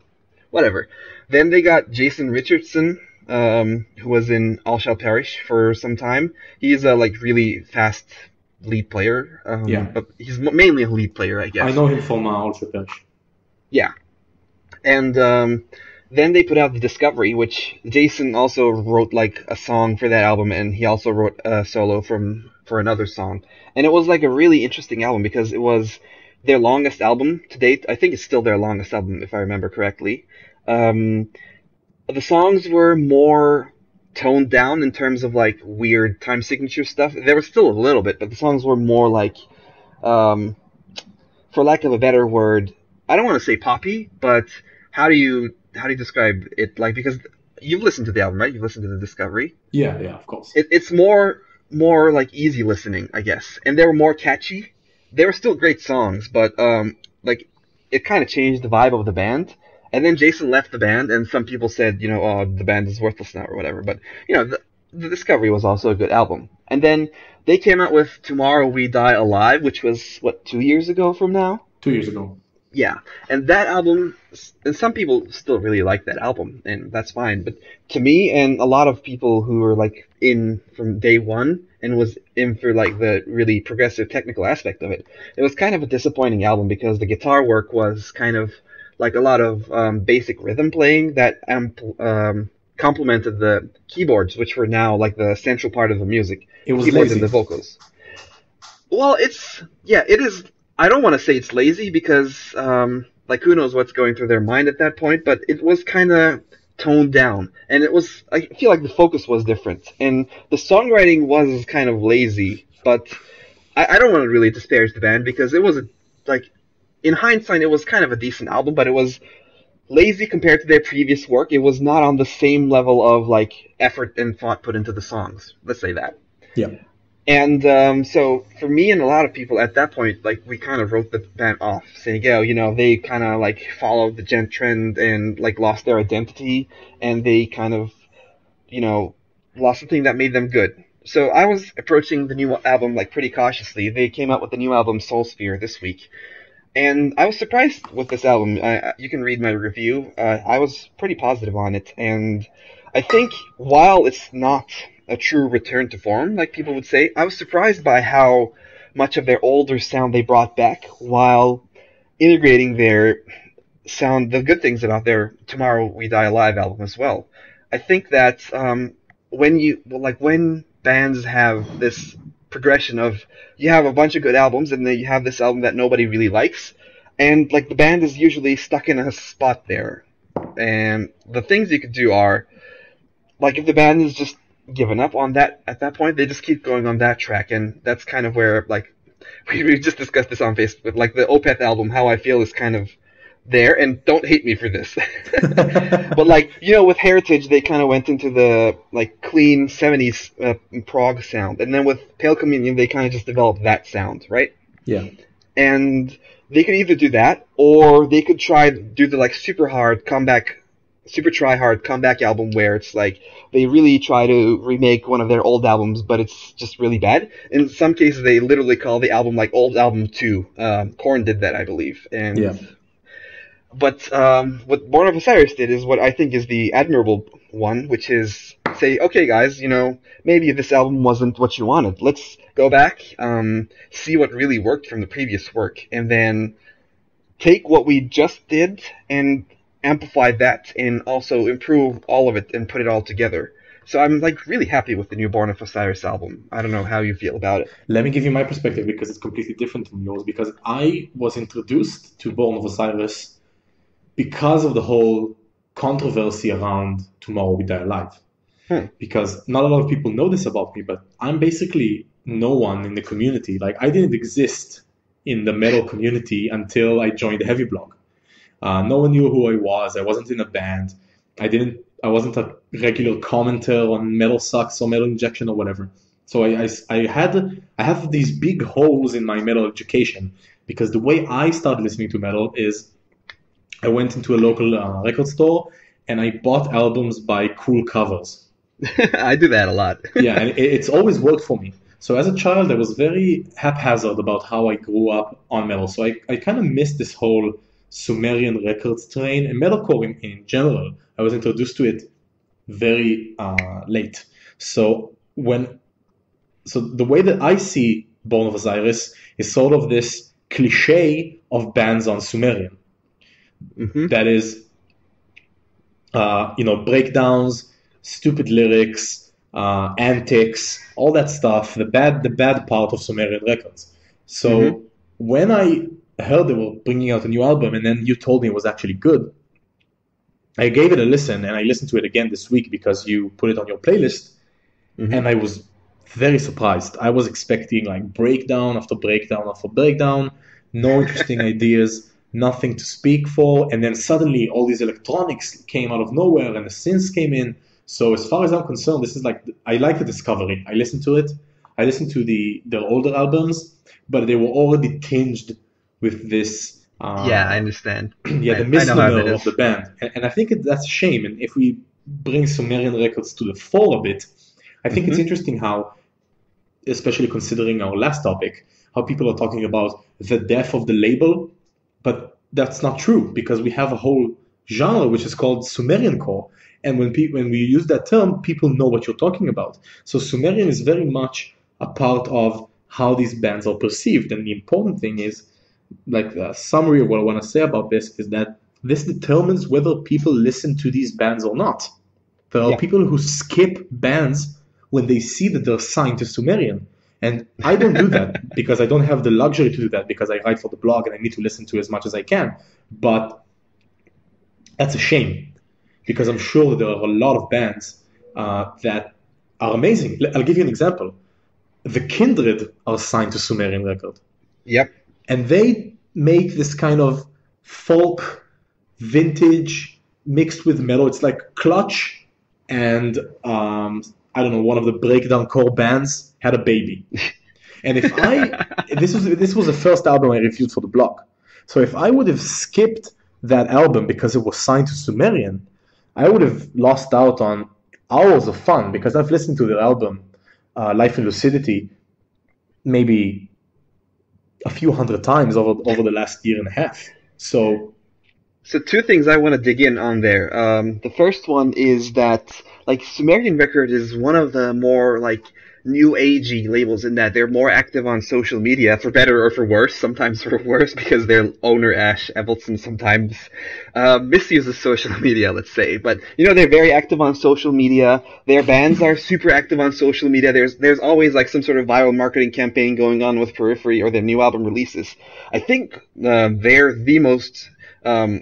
whatever. Then they got Jason Richardson, who was in All Shall Perish for some time. He's a like really fast lead player, Yeah, but he's mainly a lead player, I I guess. know him from Also Perish. Yeah, and then they put out the Discovery, which Jason also wrote like a song for that album, and he also wrote a solo for another song. And it was like a really interesting album because it was their longest album to date. I think it's still their longest album, if I remember correctly. Um, the songs were more toned down in terms of like weird time signature stuff. There was still a little bit, but the songs were more like, um, for lack of a better word, I don't want to say poppy, but how do you describe it? Like, because you've listened to the album, right? You've listened to the Discovery. Yeah, yeah, of course. It's more like easy listening, I guess, and they were more catchy. They were still great songs, but like it kind of changed the vibe of the band. And then Jason left the band, and some people said, oh, the band is worthless now or whatever. But the Discovery was also a good album. And then they came out with Tomorrow We Die Alive, which was what 2 years ago from now. 2 years ago. Yeah, and that album, and some people still really like that album, and that's fine. But to me, and a lot of people who were like in from day one and was in for like the really progressive technical aspect of it, it was kind of a disappointing album because the guitar work was kind of like a lot of basic rhythm playing that complemented the keyboards, which were now like the central part of the music, It was keyboards and lazy. the vocals. Well, it is. I don't want to say it's lazy because, like, who knows what's going through their mind at that point, but it was kind of toned down. And I feel like the focus was different. And the songwriting was kind of lazy, but I don't want to really disparage the band because it was, like, in hindsight, it was kind of a decent album, but it was lazy compared to their previous work. It was not on the same level of, like, effort and thought put into the songs. Let's say that. Yeah. And so for me and a lot of people at that point, like we kind of wrote the band off, saying, they kind of like followed the gent trend and like lost their identity, and they kind of, lost something that made them good. So I was approaching the new album like pretty cautiously. They came out with the new album Soul Sphere this week, and I was surprised with this album. You can read my review. I was pretty positive on it, and I think while it's not a true return to form, like people would say, I was surprised by how much of their older sound they brought back when integrating their sound, the good things about their Tomorrow We Die Alive album as well. I think that when bands have this progression of you have a bunch of good albums and then you have this album that nobody really likes, and like the band is usually stuck in a spot there. And the things you could do are like if the band is just given up on that at that point, they just keep going on that track, and that's kind of where like we just discussed this on Facebook, like the Opeth album, How I Feel is kind of there, and don't hate me for this. But like, with Heritage, they kind of went into the like clean 70s prog sound, and then with Pale Communion, they kind of just developed that sound, right? Yeah. And they could either do that, or they could try to do the like super try hard comeback album where it's like they really try to remake one of their old albums, but it's just really bad. In some cases, they literally call the album like Old Album 2. Korn did that, I believe. And Yeah. But what Born of Osiris did is what I think is the admirable one, which is say, okay, guys, maybe this album wasn't what you wanted. Let's go back, see what really worked from the previous work, and then take what we just did and amplify that and also improve all of it and put it all together. So I'm like really happy with the new Born of Osiris album. I don't know how you feel about it. Let me give you my perspective because it's completely different from yours. Because I was introduced to Born of Osiris because of the whole controversy around Tomorrow We Die Alive. Because not a lot of people know this about me, but I'm basically no one in the community. Like I didn't exist in the metal community until I joined the Heavy Blog. No one knew who I was. I wasn't in a band. I wasn't a regular commenter on Metal Sucks or Metal Injection or whatever. So I have these big holes in my metal education because the way I started listening to metal is I went into a local record store and I bought albums by cool covers. I do that a lot. Yeah, and it's always worked for me. So as a child, I was very haphazard about how I grew up on metal. So I kind of missed this whole Sumerian records train and metalcore in general. I was introduced to it very late. So the way that I see Born of Osiris is sort of this cliche of bands on Sumerian. That is, breakdowns, stupid lyrics, antics, all that stuff. The bad part of Sumerian records. So when I heard they were bringing out a new album, and then you told me it was actually good, I gave it a listen, and I listened to it again this week because you put it on your playlist, and I was very surprised. I was expecting like breakdown after breakdown after breakdown, no interesting ideas, nothing to speak for, and then suddenly all these electronics came out of nowhere and the synths came in. So as far as I'm concerned, this is like, I like the discovery. I listened to it. I listened to their older albums, but they were already tinged with this. Yeah, I understand. Yeah, the misnomer of the band, and I think that's a shame. And if we bring Sumerian records to the fore a bit, I think it's interesting how, especially considering our last topic, how people are talking about the death of the label, but that's not true because we have a whole genre which is called Sumerian core, and when we use that term, people know what you're talking about. So Sumerian is very much a part of how these bands are perceived, and the important thing is, like the summary of what I want to say about this is that this determines whether people listen to these bands or not. There are people who skip bands when they see that they're signed to Sumerian. And I don't do that because I don't have the luxury to do that because I write for the blog and I need to listen to as much as I can. But that's a shame because I'm sure there are a lot of bands that are amazing. I'll give you an example. The Kindred are signed to Sumerian Record. Yep. And they make this kind of folk, vintage, mixed with metal. It's like Clutch and, I don't know, one of the breakdown core bands had a baby. And if this was the first album I reviewed for the blog. So if I would have skipped that album because it was signed to Sumerian, I would have lost out on hours of fun because I've listened to their album, Life in Lucidity, maybe a few hundred times over the last year and a half. So two things I want to dig in on there. The first one is that like Sumerian Record is one of the more like new agey labels in that they're more active on social media, for better or for worse. Sometimes for worse because their owner Ash Evelson sometimes misuses social media, let's say. But they're very active on social media. Their bands are super active on social media. There's always like some sort of viral marketing campaign going on with Periphery or their new album releases. I think they're the most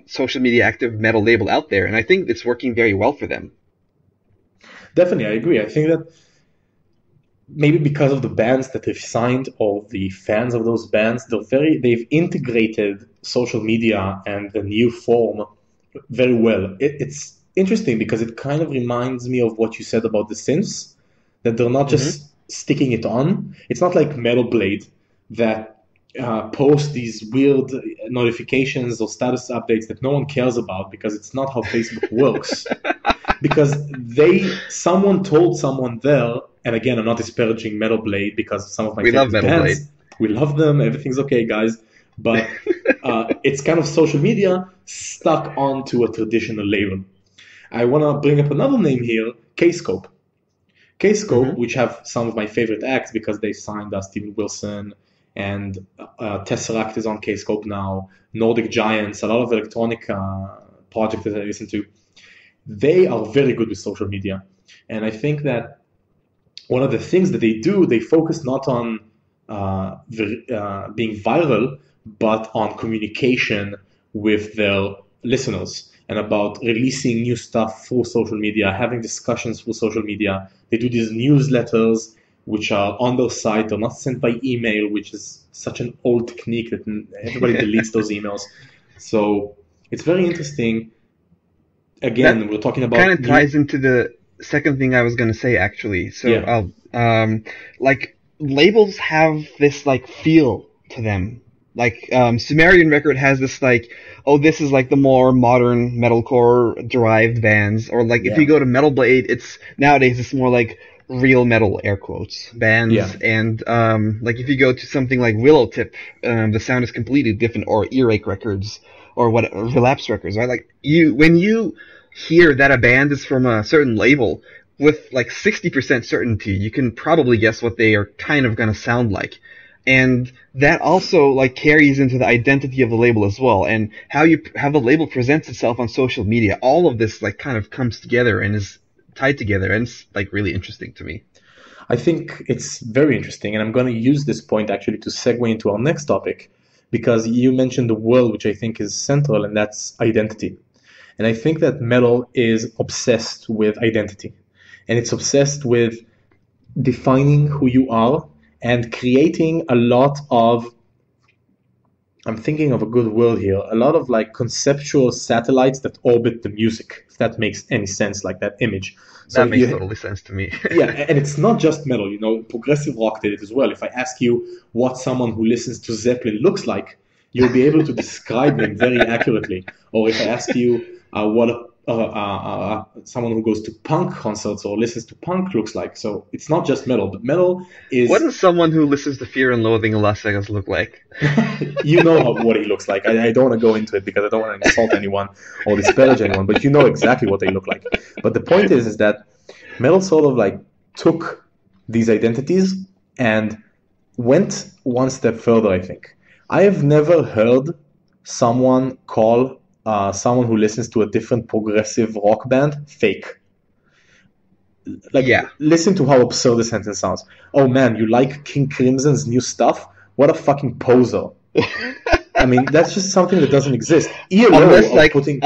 social media active metal label out there, and I think it's working very well for them. Definitely, I agree. I think that maybe because of the bands that they've signed or the fans of those bands, they've integrated social media and the new form very well. It's interesting because it kind of reminds me of what you said about the synths, that they're not just sticking it on. It's not like Metal Blade that post these weird notifications or status updates that no one cares about because it's not how Facebook works. Because someone told someone there, and again, I'm not disparaging Metal Blade because some of my favorite bands, we love them, everything's okay, guys. But it's kind of social media stuck onto a traditional label. I want to bring up another name here, K-Scope. K-Scope, which have some of my favorite acts because they signed Steven Wilson, and Tesseract is on K-Scope now, Nordic Giants, a lot of electronic projects that I listen to. They are very good with social media. And I think that one of the things that they do, they focus not on being viral, but on communication with their listeners and about releasing new stuff through social media, having discussions through social media. They do these newsletters, which are on their site. They're not sent by email, which is such an old technique that everybody deletes those emails. So it's very interesting. Again, we're talking about kind of ties into second thing I was gonna say actually. So Yeah, like labels have this like feel to them. Like Sumerian Record has this like, oh, this is like the more modern metalcore derived bands, or like if you yeah, go to Metal Blade, it's nowadays it's more like real metal air quotes yeah. bands, and like if you go to something like Willowtip, the sound is completely different, or Earache Records, or what Relapse Records, right? Like you when you hear that a band is from a certain label with like 60% certainty, you can probably guess what they are kind of going to sound like. And that also like carries into the identity of the label as well, and how the label presents itself on social media. All of this like kind of comes together and is tied together, and it's like really interesting to me. I think it's very interesting, and I'm going to use this point actually to segue into our next topic, because you mentioned the word which I think is central, and that's identity. And I think that metal is obsessed with identity, and it's obsessed with defining who you are and creating a lot of, I'm thinking of a good word here, a lot of like conceptual satellites that orbit the music, if that makes any sense, like that image. So That makes you, totally sense to me. yeah, and it's not just metal, progressive rock did it as well. If I ask you what someone who listens to Zeppelin looks like, you'll be able to describe him very accurately. Or if I ask you what someone who goes to punk concerts or listens to punk looks like. So it's not just metal, but metal What is, does someone who listens to Fear and Loathing in Las Vegas look like? what he looks like. I don't want to go into it because I don't want to insult anyone or disparage anyone, but you know exactly what they look like. But the point is that metal sort of like took these identities and went one step further, I think. I have never heard someone call someone who listens to a different progressive rock band fake. Like, Yeah. listen to how absurd the sentence sounds. Oh man, you like King Crimson's new stuff? What a fucking poser. I mean, that's just something that doesn't exist. ELO Unless of like putting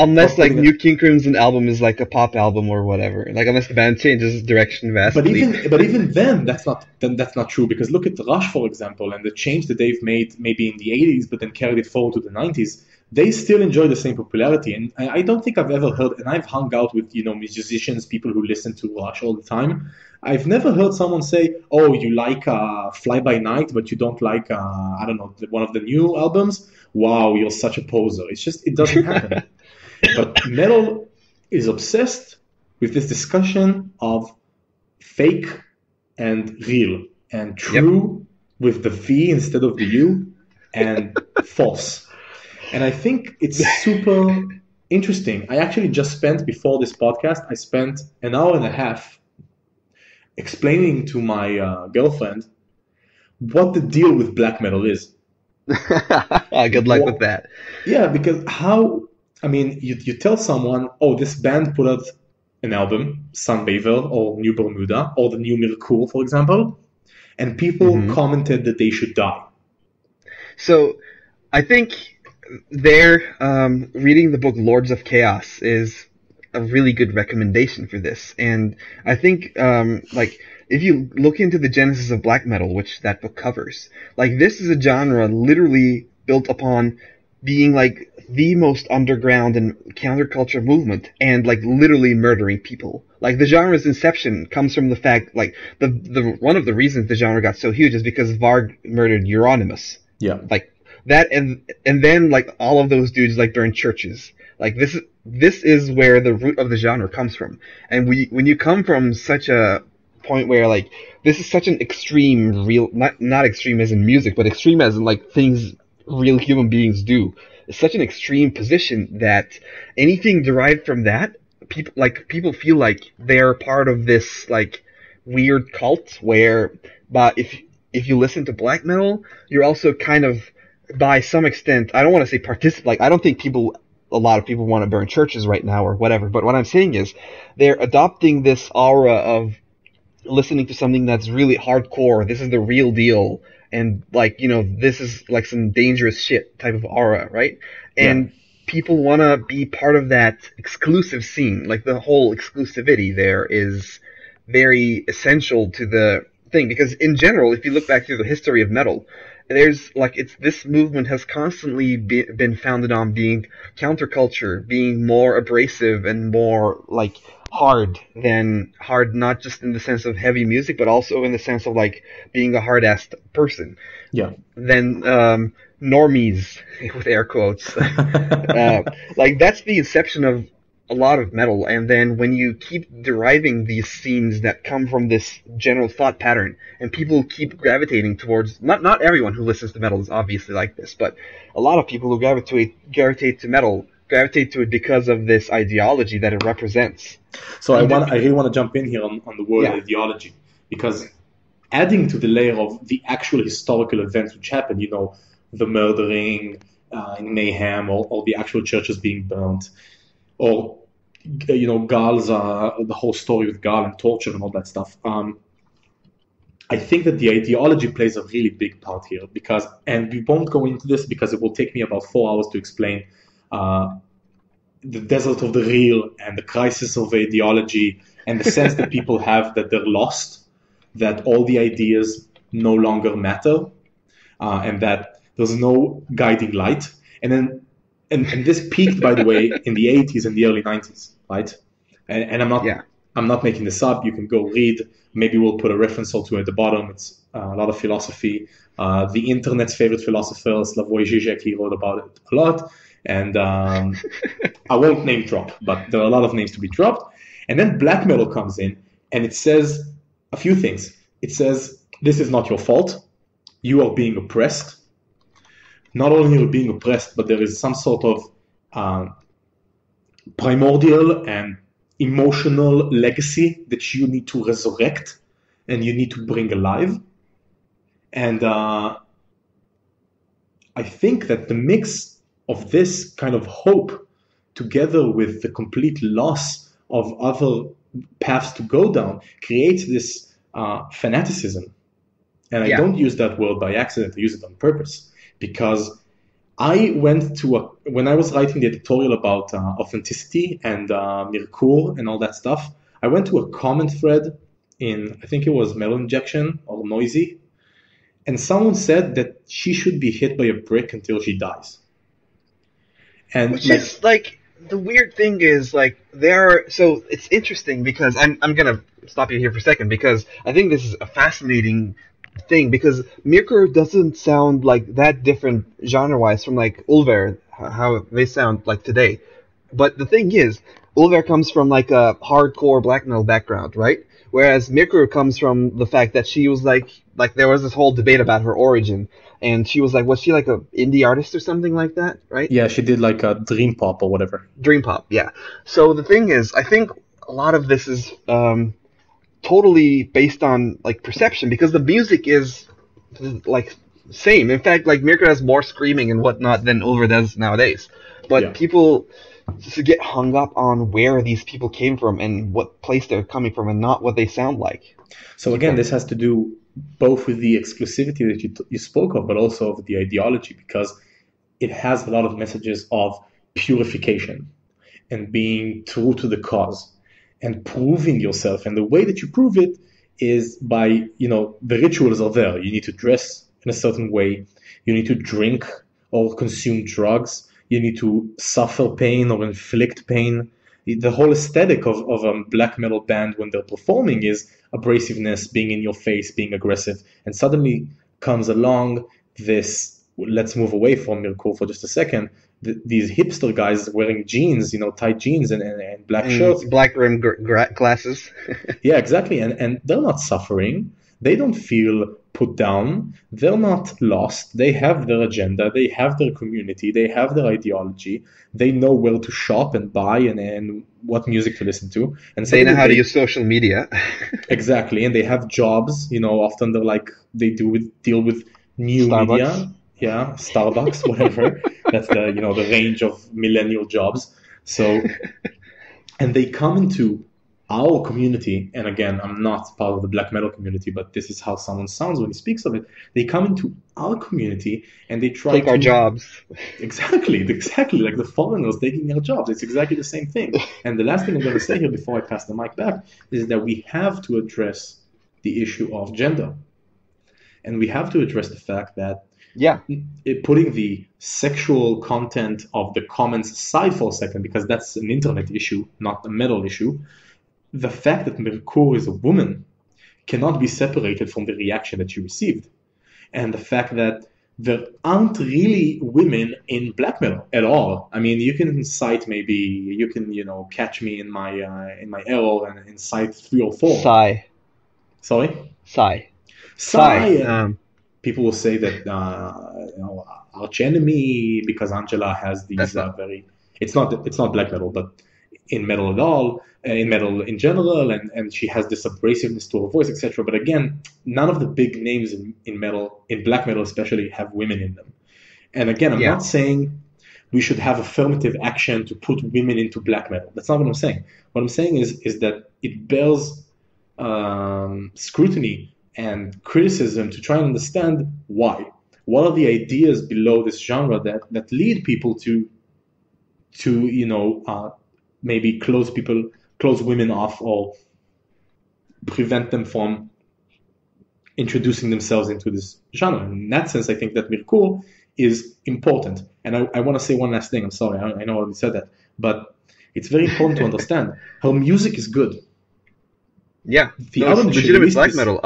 New King Crimson album is like a pop album or whatever. Like unless the band changes direction but vastly. even then that's not true, because look at Rush, for example, and the change that they've made maybe in the 80s but then carried it forward to the 90s. They still enjoy the same popularity, and I don't think I've ever heard, and I've hung out with musicians, people who listen to Rush all the time. I've never heard someone say, "Oh, you like Fly By Night, but you don't like I don't know, one of the new albums. Wow, you're such a poser." It's just, it doesn't happen. But metal is obsessed with this discussion of fake and real, and Yep. true with the V instead of the U, and false. And I think it's super interesting. I actually just spent, before this podcast, I spent an hour and a half explaining to my girlfriend what the deal with black metal is. Good luck with What, that. yeah, because how, I mean, you tell someone, oh, this band put out an album, Sunbather or New Bermuda or the new Mirkur, for example, and people Hmm. commented that they should die. So I think there, reading the book Lords of Chaos is a really good recommendation for this. And I think, like, if you look into the genesis of black metal, which that book covers, like, this is a genre literally built upon being, like, the most underground and counterculture movement, and, like, literally murdering people. Like, the genre's inception comes from the fact, like, the one of the reasons the genre got so huge is because Varg murdered Euronymous. Yeah. Like, that, and then like all of those dudes like burned churches. Like this is where the root of the genre comes from. And when you come from such a point where like this is such an extreme real, not extreme as in music, but extreme as in like things real human beings do. It's such an extreme position that anything derived from that, people feel like they're part of this like weird cult where, but if you listen to black metal, you're also kind of, by some extent, I don't want to say participate. Like, I don't think a lot of people want to burn churches right now or whatever. But what I'm saying is, they're adopting this aura of listening to something that's really hardcore. This is the real deal, and like this is like some dangerous shit type of aura, right? Yeah. And people want to be part of that exclusive scene. Like the whole exclusivity there is very essential to the thing, because in general, if you look back through the history of metal, there's like this movement has constantly been founded on being counterculture, being more abrasive and more like hard than hard, not just in the sense of heavy music, but also in the sense of like being a hard-assed person. Yeah. Than normies with air quotes. Like that's the inception of a lot of metal, and then when you keep deriving these themes that come from this general thought pattern, and people keep gravitating towards not everyone who listens to metal is obviously like this, but a lot of people who gravitate to metal gravitate to it because of this ideology that it represents. So I really want to jump in here on the word Yeah. ideology, because adding to the layer of the actual historical events which happened, the murdering in mayhem, or the actual churches being burnt, or Gal's the whole story with Gal and torture and all that stuff. I think that the ideology plays a really big part here, and we won't go into this because it will take me about 4 hours to explain the desert of the real and the crisis of ideology and the sense that people have that they're lost, that all the ideas no longer matter, and that there's no guiding light. And this peaked, by the way, in the 80s and the early 90s, right? And I'm not making this up. You can go read. Maybe we'll put a reference or two at the bottom. It's a lot of philosophy. The internet's favorite philosopher, Slavoj Žižek, he wrote about it a lot. And I won't name drop, but there are a lot of names to be dropped. And then black metal comes in, and it says a few things. It says, this is not your fault. You are being oppressed. Not only are you being oppressed, but there is some sort of primordial and emotional legacy that you need to resurrect and you need to bring alive. And I think that the mix of this kind of hope together with the complete loss of other paths to go down creates this fanaticism. And I don't use that word by accident, I use it on purpose, because I went to when I was writing the editorial about authenticity and Mirkur and all that stuff, I went to a comment thread in, I think it was Metal Injection or Noisy, and someone said that she should be hit by a brick until she dies. And which is like, the weird thing is, like, so it's interesting because I'm gonna stop you here for a second, because I think this is a fascinating thing, because Mirkur doesn't sound like that different genre-wise from like Ulver, how they sound like today. But the thing is, Ulver comes from like a hardcore black metal background, right? Whereas Mirkur comes from the fact that she was like there was this whole debate about her origin, and she was like, was she like a indie artist or something like that, right? Yeah, she did like a dream pop or whatever. Dream pop, yeah. So the thing is, I think a lot of this is totally based on like perception, because the music is like same. In fact, like Mirkur has more screaming and whatnot than Ulver does nowadays. But people just get hung up on where these people came from and what place they're coming from, and not what they sound like. So again, this has to do both with the exclusivity that you spoke of, but also of the ideology, because it has a lot of messages of purification and being true to the cause and proving yourself. And the way that you prove it is by, the rituals are there. You need to dress in a certain way. You need to drink or consume drugs. You need to suffer pain or inflict pain. The whole aesthetic of a black metal band when they're performing is abrasiveness, being in your face, being aggressive. And suddenly comes along this, let's move away from Mirkur for just a second, these hipster guys wearing jeans, tight jeans and black shirts. Black rim glasses. Yeah, exactly. And they're not suffering. They don't feel put down. They're not lost. They have their agenda. They have their community. They have their ideology. They know where to shop and buy and what music to listen to. And they know how to use social media. Exactly. And they have jobs. Often they're like, they deal with new Starbucks. Media. Yeah, Starbucks, whatever. That's the the range of millennial jobs. So, and they come into our community, and again, I'm not part of the black metal community, but this is how someone sounds when he speaks of it. They come into our community and they try take our jobs. Exactly, like the foreigners taking our jobs. It's exactly the same thing. And the last thing I'm going to say here before I pass the mic back is that we have to address the issue of gender, and we have to address the fact that putting the sexual content of the comments aside for a second, because that's an internet issue, not a metal issue. the fact that Merkur is a woman cannot be separated from the reaction that she received. And the fact that there aren't really women in black metal at all. I mean, you can cite maybe, you can, catch me in my error and cite three or four. Sigh. Sorry? Sigh. People will say that, Arch Enemy, because Angela has these very, it's not black metal, but in metal at all, in metal in general, and she has this abrasiveness to her voice, etc. But again, none of the big names in metal, in black metal especially, have women in them. And again, I'm not saying we should have affirmative action to put women into black metal. That's not what I'm saying. What I'm saying is that it bears scrutiny and criticism to try and understand why. What are the ideas below this genre that lead people to maybe close women off or prevent them from introducing themselves into this genre. In that sense, I think that Merkur is important. And I want to say one last thing. I'm sorry, I know I already said that, but it's very important to understand her music is good. Yeah, it's legitimate black metal.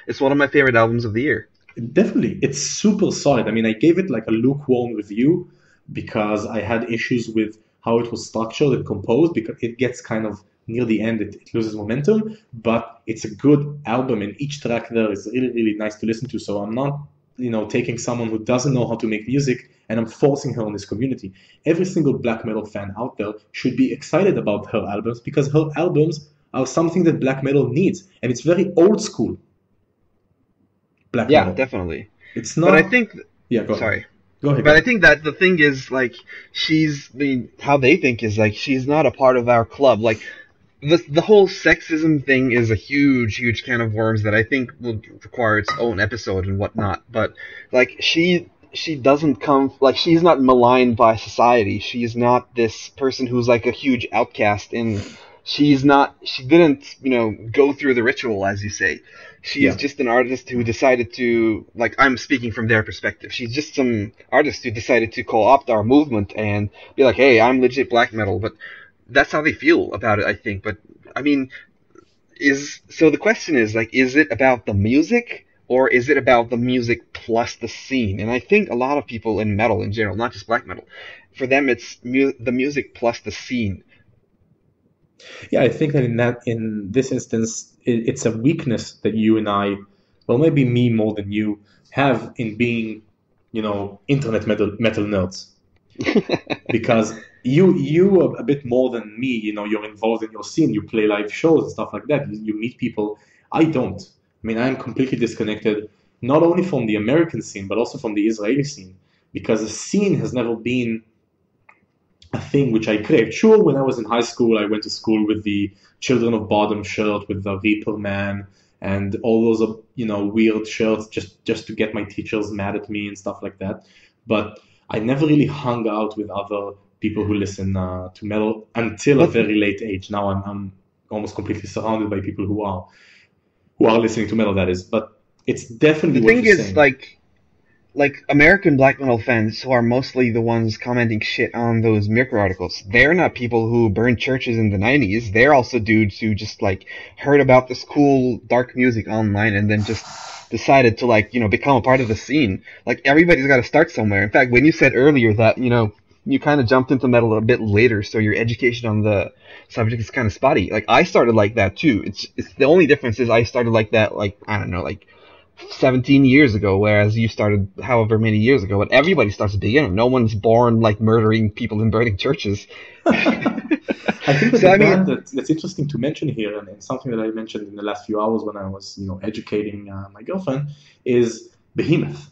It's one of my favorite albums of the year. Definitely, it's super solid. I mean, I gave it like a lukewarm review because I had issues with how it was structured and composed, because it gets kind of near the end, it loses momentum, but it's a good album, and each track there is really, really nice to listen to. So I'm not, taking someone who doesn't know how to make music and I'm forcing her on this community. Every single black metal fan out there should be excited about her albums, because her albums are something that black metal needs, and it's very old school black metal. Yeah, definitely. It's not. But I think. Yeah, go ahead. Sorry. Go ahead. But I think that the thing is, like, how they think is, like, she's not a part of our club. Like, the whole sexism thing is a huge, huge can of worms that I think will require its own episode and whatnot. But, like, she doesn't come, like, she's not maligned by society. She's not this person who's, like, a huge outcast she didn't, go through the ritual, as you say. She's just an artist who decided to, like, I'm speaking from their perspective. She's just some artist who decided to co-opt our movement and be like, hey, I'm legit black metal. But that's how they feel about it, I think. But, I mean, so the question is, like, is it about the music, or is it about the music plus the scene? And I think a lot of people in metal in general, not just black metal, for them it's the music plus the scene. Yeah, I think that in this instance, it's a weakness that you and I, well, maybe me more than you, have in being, internet metal nerds. Because you are a bit more than me. You're involved in your scene. You play live shows and stuff like that. You meet people. I don't. I mean, I'm completely disconnected, not only from the American scene, but also from the Israeli scene, because the scene has never been a thing which I craved. Sure, when I was in high school, I went to school with the Children of Bodom shirt with the Reaper Man and all those, weird shirts just to get my teachers mad at me and stuff like that. But I never really hung out with other people who listen to metal until a very late age. Now I'm almost completely surrounded by people who are listening to metal, that is. But it's definitely the thing is, like American black metal fans, who are mostly the ones commenting shit on those Mirror articles, they're not people who burned churches in the 90s. They're also dudes who just, like, heard about this cool dark music online and then just decided to, become a part of the scene. Like, everybody's got to start somewhere. In fact, when you said earlier that, you kind of jumped into metal a bit later, so your education on the subject is kind of spotty. Like, I started like that too. It's the only difference is I started like that, I don't know, 17 years ago, whereas you started however many years ago. But everybody starts at the beginning. No one's born murdering people and burning churches. I think that band that's interesting to mention here, and something that I mentioned in the last few hours when I was educating my girlfriend, is Behemoth.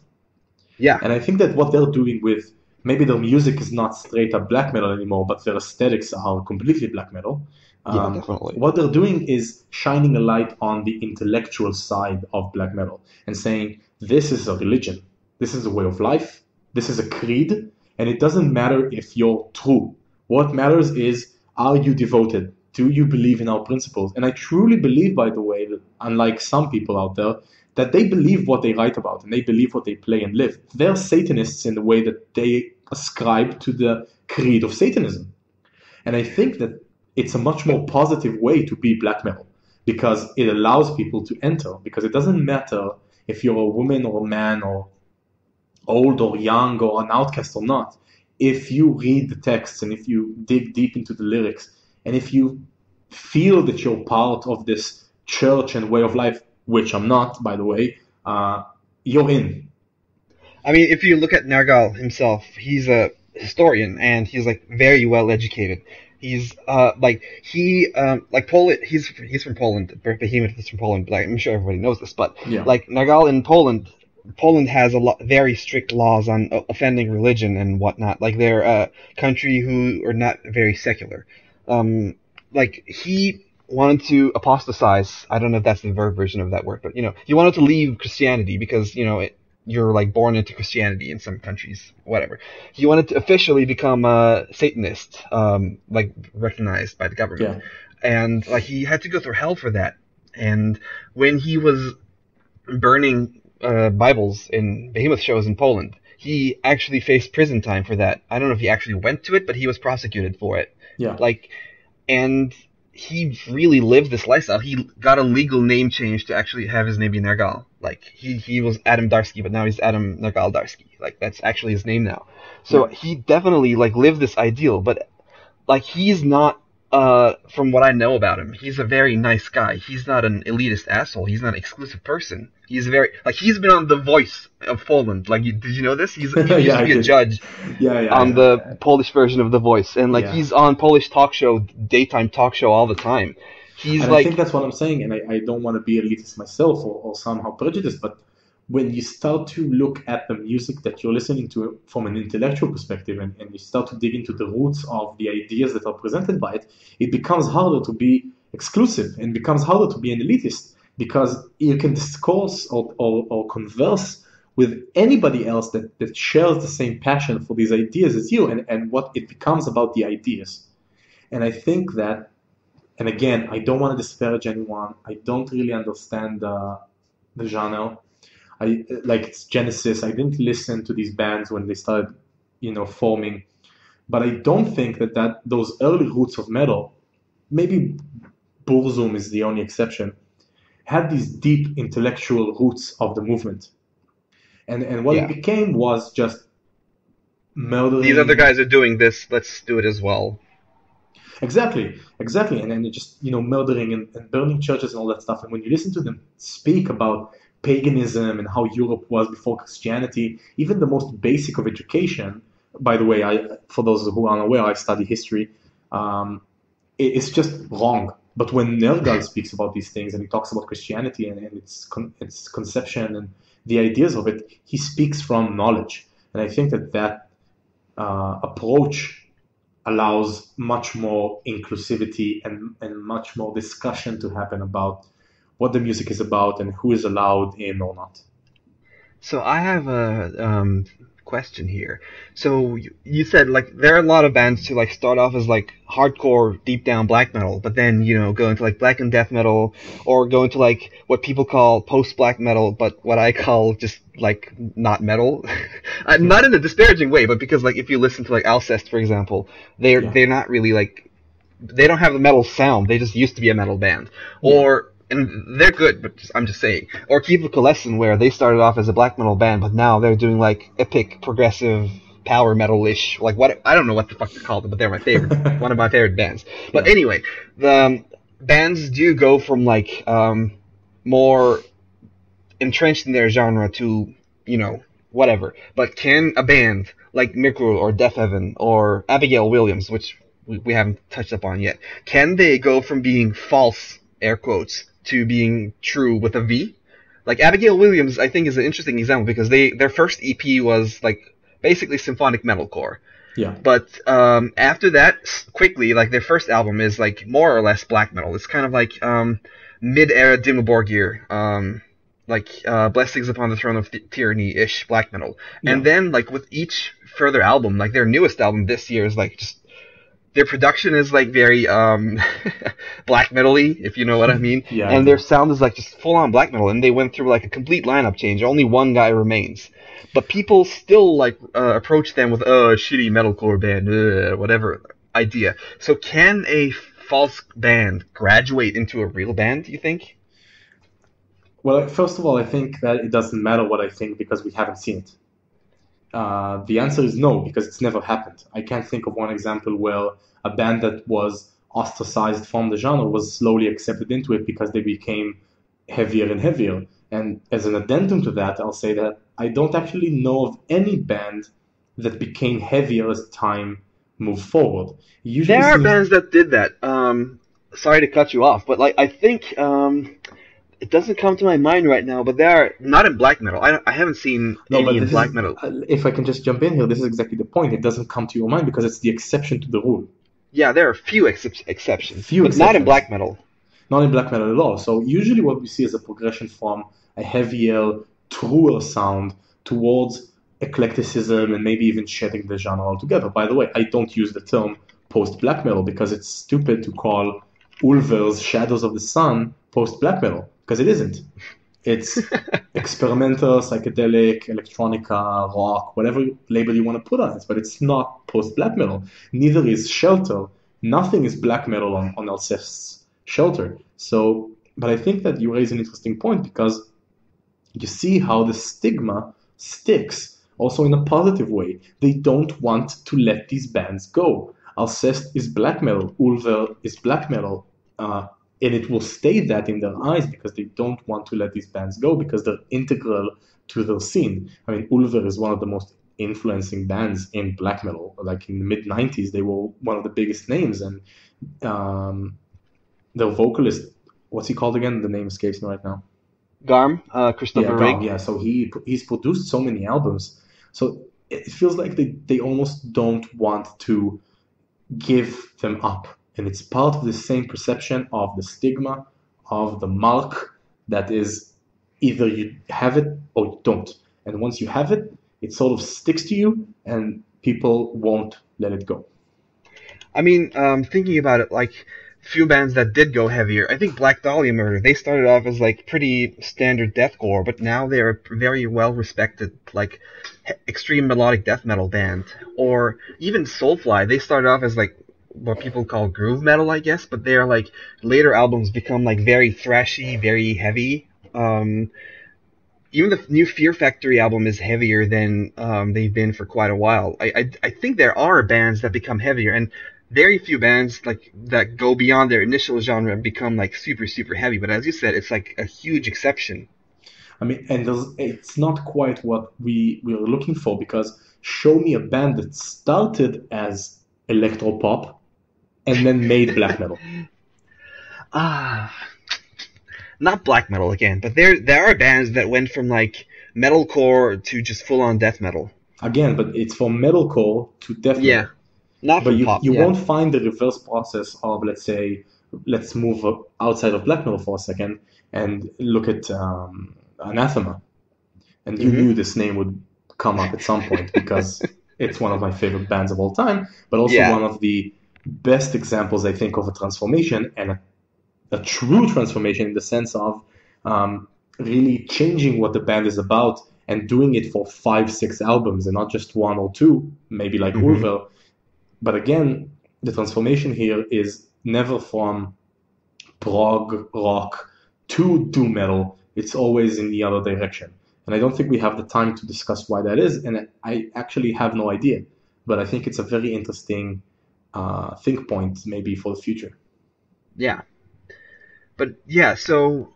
Yeah. And I think that what they're doing with, maybe their music is not straight up black metal anymore, but their aesthetics are completely black metal. Yeah, definitely. What they're doing is shining a light on the intellectual side of black metal and saying, this is a religion, this is a way of life, this is a creed, and it doesn't matter if you're true. What matters is, are you devoted? Do you believe in our principles? And I truly believe, by the way, that unlike some people out there, that they believe what they write about and they believe what they play and live. They're Satanists in the way that they ascribe to the creed of Satanism. And I think that it's a much more positive way to be black metal because it allows people to enter. Because it doesn't matter if you're a woman or a man or old or young or an outcast or not. If you read the texts and if you dig deep into the lyrics and if you feel that you're part of this church and way of life, which I'm not, by the way, you're in. I mean, if you look at Nergal himself, he's a historian and he's like very well educated. He's Poland. He's from Poland. Behemoth is from Poland. Like, I'm sure everybody knows this, but Yeah. like Nergal in Poland, Poland has very strict laws on offending religion and whatnot. Like they're a country who are not very secular. Like he wanted to apostatize. I don't know if that's the verb version of that word, but he wanted to leave Christianity because you're like born into Christianity in some countries, whatever. He wanted to officially become a Satanist, like recognized by the government, and like he had to go through hell for that. And when he was burning Bibles in Behemoth shows in Poland, he actually faced prison time for that. I don't know if he actually went to it, but he was prosecuted for it. Yeah. And he really lived this lifestyle. He got a legal name change to actually have his name be Nergal. Like he was Adam Darsky, but now he's Adam Nergal Darsky. Like that's actually his name now. So he definitely like lived this ideal, but like he's not. From what I know about him, he's a very nice guy. He's not an elitist asshole. He's not an exclusive person. He's he's been on The Voice of Poland. Like, did you know this? He used to be a judge on the Polish version of The Voice, and he's on Polish daytime talk show all the time. I think that's what I'm saying, and I don't want to be elitist myself or somehow prejudiced, but when you start to look at the music that you're listening to from an intellectual perspective and you start to dig into the roots of the ideas that are presented by it, it becomes harder to be exclusive and becomes harder to be an elitist because you can discourse or converse with anybody else that shares the same passion for these ideas as you and what it becomes about the ideas. And I think that, and again, I don't want to disparage anyone. I don't really understand the genre. It's Genesis. I didn't listen to these bands when they started, forming, but I don't think that those early roots of metal, maybe Burzum is the only exception, had these deep intellectual roots of the movement, and what it became was just murdering. These other guys are doing this. Let's do it as well. Exactly, and then just murdering and burning churches and all that stuff. And when you listen to them speak about paganism and how Europe was before Christianity, even the most basic of education. By the way, for those who are unaware, I study history. It's just wrong. But when Nergal speaks about these things and he talks about Christianity and its conception and the ideas of it, he speaks from knowledge. And I think that approach allows much more inclusivity and much more discussion to happen about what the music is about and who is allowed in or not. So I have a question here. So you said like there are a lot of bands who like start off as like hardcore, deep down black metal, but then go into like black and death metal, or go into like what people call post black metal, but what I call just like not metal. Not in a disparaging way, but because like if you listen to like Alcest, for example, they're not really like, they don't have the metal sound. They just used to be a metal band, and they're good, but I'm just saying. Or Kiva Kalessin, where they started off as a black metal band, but now they're doing like epic, progressive, power metal-ish, like what, I don't know what the fuck to call them, but they're my favorite, one of my favorite bands. But anyway, the bands do go from like more entrenched in their genre to, whatever. But can a band like Micro or Death Heaven or Abigail Williams, which we haven't touched upon yet, can they go from being false, air quotes, to being true with a V? Like Abigail Williams, I think, is an interesting example because their first EP was like basically symphonic metalcore. Yeah. But after that, quickly, like their first album is like more or less black metal. It's kind of like mid-era Dimmu Borgir, Blessings Upon the Throne of Tyranny-ish black metal. Yeah. And then like with each further album, like their newest album this year is like just, their production is like very black metal-y, if you know what I mean. Yeah. And their sound is like just full-on black metal, and they went through like a complete lineup change. Only one guy remains, but people still like approach them with shitty metalcore band, whatever idea. So can a false band graduate into a real band, do you think? Well, first of all, I think that it doesn't matter what I think because we haven't seen it. The answer is no, because it's never happened. I can't think of one example where a band that was ostracized from the genre was slowly accepted into it because they became heavier and heavier. And as an addendum to that, I'll say that I don't actually know of any band that became heavier as time moved forward. It usually There are seems bands that did that. Sorry to cut you off, but like I think it doesn't come to my mind right now. But there are not in black metal. I haven't seen no, any but in this black is, metal. if I can just jump in here, this is exactly the point. It doesn't come to your mind because it's the exception to the rule. Yeah, there are a few exceptions, Few but not in exceptions. black metal. Not in black metal at all. So usually what we see is a progression from a heavier, truer sound towards eclecticism and maybe even shedding the genre altogether. By the way, I don't use the term post-black metal because it's stupid to call Ulver's Shadows of the Sun post-black metal, because it isn't. It's experimental, psychedelic, electronica, rock, whatever label you want to put on it, but it's not post-black metal. Neither is Shelter. Nothing is black metal on Alcest's Shelter. So, but I think that you raise an interesting point because you see how the stigma sticks also in a positive way. They don't want to let these bands go. Alcest is black metal, Ulver is black metal, and it will stay that in their eyes because they don't want to let these bands go because they're integral to their scene. I mean, Ulver is one of the most influencing bands in black metal. Like in the mid 90s, they were one of the biggest names, and um, their vocalist, what's he called again? The name escapes me right now. Garm, Yeah, Christopher Gam. Rigg. Yeah, so he's produced so many albums. So it feels like they almost don't want to give them up. And it's part of the same perception of the stigma, of the mark that is either you have it or you don't. And once you have it, it sort of sticks to you and people won't let it go. I mean, thinking about it, like few bands that did go heavier. I think Black Dahlia Murder. They started off as like pretty standard deathcore, but now they're a very well respected like extreme melodic death metal band. Or even Soulfly. They started off as like what people call groove metal, I guess, but their like later albums become like very thrashy, very heavy. Even the new Fear Factory album is heavier than they've been for quite a while. I think there are bands that become heavier, and very few bands like that go beyond their initial genre and become like super heavy. But as you said, it's like a huge exception. I mean, and it's not quite what we are looking for because show me a band that started as electropop and then made black metal. Ah, not black metal again, but there are bands that went from like metalcore to just full on death metal. Again, but it's from metalcore to death Yeah, metal. not But from you, pop. you Yeah. won't find the reverse process of, let's say, let's move outside of black metal for a second and look at Anathema. And you Hmm. knew this name would come up at some point because it's one of my favorite bands of all time, but also Yeah. one of the best examples, I think, of a transformation and a true transformation in the sense of really changing what the band is about and doing it for 5, 6 albums and not just one or two, maybe like Hmm. Ulver. But again, the transformation here is never from prog rock to doom metal. It's always in the other direction. And I don't think we have the time to discuss why that is. And I actually have no idea. But I think it's a very interesting think point maybe for the future. Yeah. But yeah, so